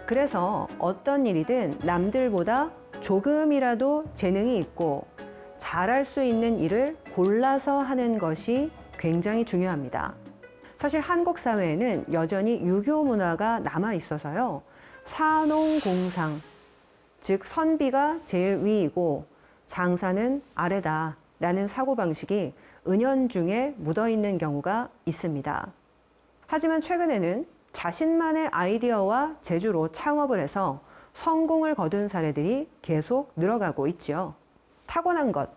그래서 어떤 일이든 남들보다 조금이라도 재능이 있고 잘할 수 있는 일을 골라서 하는 것이 굉장히 중요합니다. 사실 한국 사회에는 여전히 유교 문화가 남아 있어서요. 사농공상, 즉 선비가 제일 위이고 장사는 아래다라는 사고방식이 은연중에 묻어있는 경우가 있습니다. 하지만 최근에는 자신만의 아이디어와 재주로 창업을 해서 성공을 거둔 사례들이 계속 늘어가고 있지요. 타고난 것,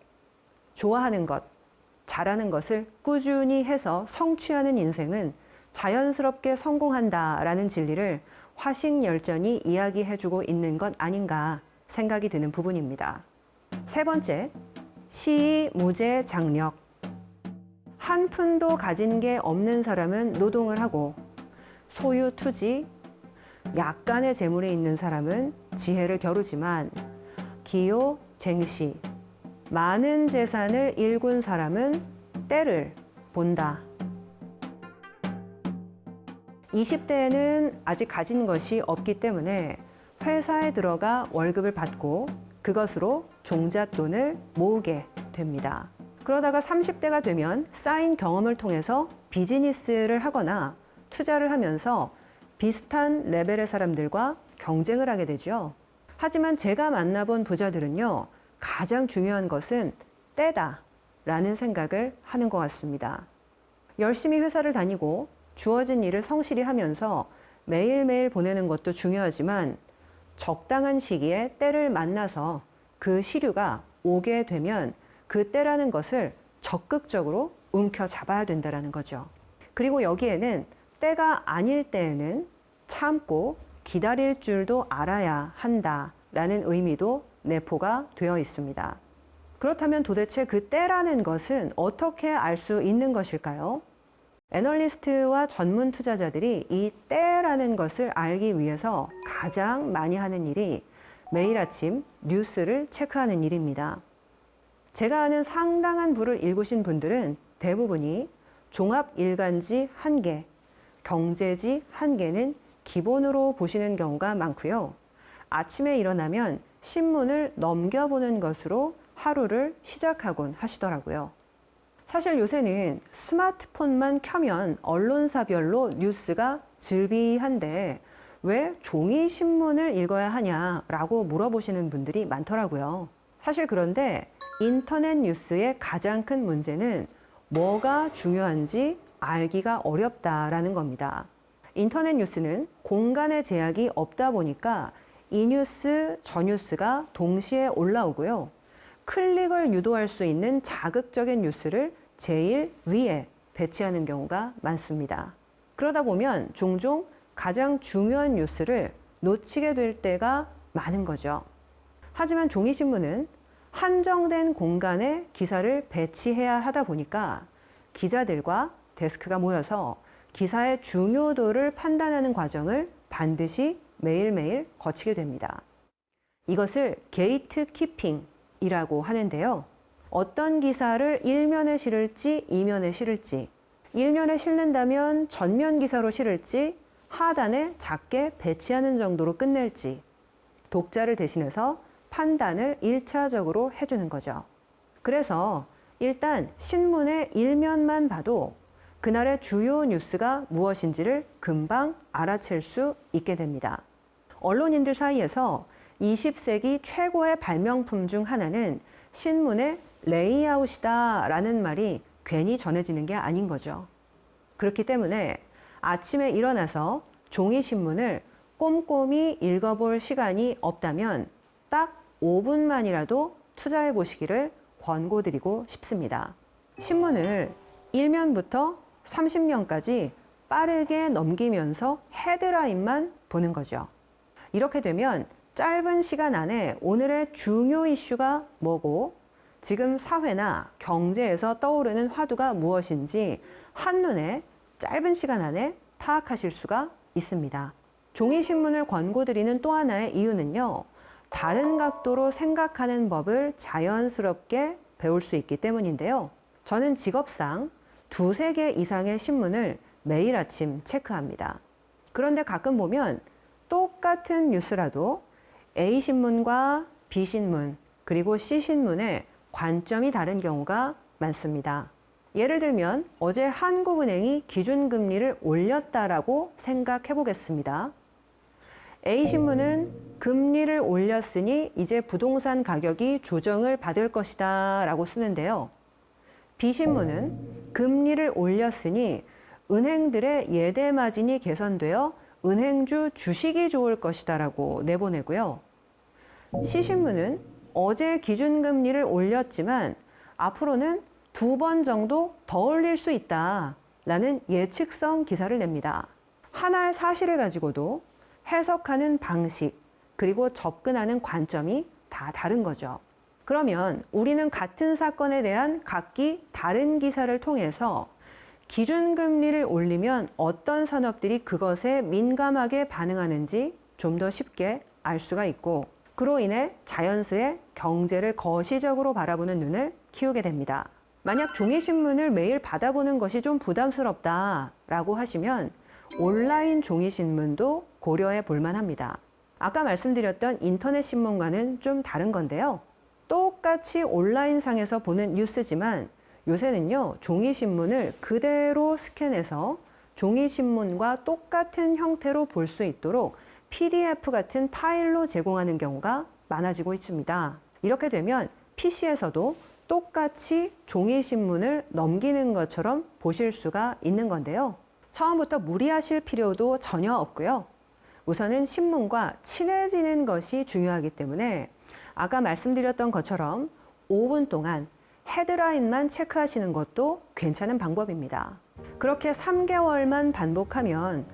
좋아하는 것, 잘하는 것을 꾸준히 해서 성취하는 인생은 자연스럽게 성공한다라는 진리를 화식열전이 이야기해주고 있는 것 아닌가 생각이 드는 부분입니다. 세 번째, 시무제장력. 한 푼도 가진 게 없는 사람은 노동을 하고 소유 투지, 약간의 재물이 있는 사람은 지혜를 겨루지만 기요, 쟁시, 많은 재산을 일군 사람은 때를 본다. 20대에는 아직 가진 것이 없기 때문에 회사에 들어가 월급을 받고 그것으로 종잣돈을 모으게 됩니다. 그러다가 30대가 되면 쌓인 경험을 통해서 비즈니스를 하거나 투자를 하면서 비슷한 레벨의 사람들과 경쟁을 하게 되죠. 하지만 제가 만나본 부자들은요, 가장 중요한 것은 때다라는 생각을 하는 것 같습니다. 열심히 회사를 다니고 주어진 일을 성실히 하면서 매일매일 보내는 것도 중요하지만 적당한 시기에 때를 만나서 그 시류가 오게 되면 그 때라는 것을 적극적으로 움켜잡아야 된다는 거죠. 그리고 여기에는 때가 아닐 때에는 참고 기다릴 줄도 알아야 한다라는 의미도 내포가 되어 있습니다. 그렇다면 도대체 그 때라는 것은 어떻게 알 수 있는 것일까요? 애널리스트와 전문 투자자들이 이 때라는 것을 알기 위해서 가장 많이 하는 일이 매일 아침 뉴스를 체크하는 일입니다. 제가 아는 상당한 부를 일구신 분들은 대부분이 종합일간지 1개, 경제지 1개는 기본으로 보시는 경우가 많고요. 아침에 일어나면 신문을 넘겨보는 것으로 하루를 시작하곤 하시더라고요. 사실 요새는 스마트폰만 켜면 언론사별로 뉴스가 즐비한데 왜 종이 신문을 읽어야 하냐라고 물어보시는 분들이 많더라고요. 사실 그런데 인터넷 뉴스의 가장 큰 문제는 뭐가 중요한지 알기가 어렵다라는 겁니다. 인터넷 뉴스는 공간의 제약이 없다 보니까 이 뉴스, 저 뉴스가 동시에 올라오고요. 클릭을 유도할 수 있는 자극적인 뉴스를 제일 위에 배치하는 경우가 많습니다. 그러다 보면 종종 가장 중요한 뉴스를 놓치게 될 때가 많은 거죠. 하지만 종이신문은 한정된 공간에 기사를 배치해야 하다 보니까 기자들과 데스크가 모여서 기사의 중요도를 판단하는 과정을 반드시 매일매일 거치게 됩니다. 이것을 게이트 키핑이라고 하는데요. 어떤 기사를 1면에 실을지 2면에 실을지, 1면에 실는다면 전면 기사로 실을지 하단에 작게 배치하는 정도로 끝낼지 독자를 대신해서 판단을 1차적으로 해주는 거죠. 그래서 일단 신문의 1면만 봐도 그날의 주요 뉴스가 무엇인지를 금방 알아챌 수 있게 됩니다. 언론인들 사이에서 20세기 최고의 발명품 중 하나는 신문의 레이아웃이다라는 말이 괜히 전해지는 게 아닌 거죠. 그렇기 때문에 아침에 일어나서 종이신문을 꼼꼼히 읽어볼 시간이 없다면 딱 5분만이라도 투자해 보시기를 권고드리고 싶습니다. 신문을 1면부터 30면까지 빠르게 넘기면서 헤드라인만 보는 거죠. 이렇게 되면 짧은 시간 안에 오늘의 중요 이슈가 뭐고 지금 사회나 경제에서 떠오르는 화두가 무엇인지 한눈에 짧은 시간 안에 파악하실 수가 있습니다. 종이신문을 권고드리는 또 하나의 이유는요. 다른 각도로 생각하는 법을 자연스럽게 배울 수 있기 때문인데요. 저는 직업상 2~3개 이상의 신문을 매일 아침 체크합니다. 그런데 가끔 보면 똑같은 뉴스라도 A신문과 B신문 그리고 C신문의 관점이 다른 경우가 많습니다. 예를 들면 어제 한국은행이 기준금리를 올렸다라고 생각해 보겠습니다. A신문은 금리를 올렸으니 이제 부동산 가격이 조정을 받을 것이다 라고 쓰는데요. B신문은 금리를 올렸으니 은행들의 예대 마진이 개선되어 은행주 주식이 좋을 것이다 라고 내보내고요. C신문은 어제 기준금리를 올렸지만 앞으로는 2번 정도 더 올릴 수 있다 라는 예측성 기사를 냅니다. 하나의 사실을 가지고도 해석하는 방식 그리고 접근하는 관점이 다 다른 거죠. 그러면 우리는 같은 사건에 대한 각기 다른 기사를 통해서 기준금리를 올리면 어떤 산업들이 그것에 민감하게 반응하는지 좀 더 쉽게 알 수가 있고 그로 인해 자연스레 경제를 거시적으로 바라보는 눈을 키우게 됩니다. 만약 종이신문을 매일 받아보는 것이 좀 부담스럽다라고 하시면 온라인 종이신문도 고려해 볼 만합니다. 아까 말씀드렸던 인터넷 신문과는 좀 다른 건데요. 똑같이 온라인상에서 보는 뉴스지만 요새는요, 종이신문을 그대로 스캔해서 종이신문과 똑같은 형태로 볼 수 있도록 PDF 같은 파일로 제공하는 경우가 많아지고 있습니다. 이렇게 되면 PC에서도 똑같이 종이신문을 넘기는 것처럼 보실 수가 있는 건데요. 처음부터 무리하실 필요도 전혀 없고요. 우선은 신문과 친해지는 것이 중요하기 때문에 아까 말씀드렸던 것처럼 5분 동안 헤드라인만 체크하시는 것도 괜찮은 방법입니다. 그렇게 3개월만 반복하면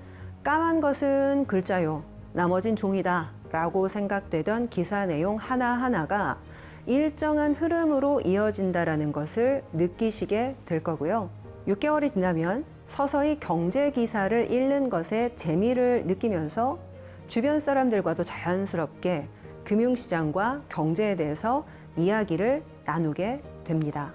까만 것은 글자요, 나머진 종이다 라고 생각되던 기사 내용 하나하나가 일정한 흐름으로 이어진다는 것을 느끼시게 될 거고요. 6개월이 지나면 서서히 경제 기사를 읽는 것에 재미를 느끼면서 주변 사람들과도 자연스럽게 금융시장과 경제에 대해서 이야기를 나누게 됩니다.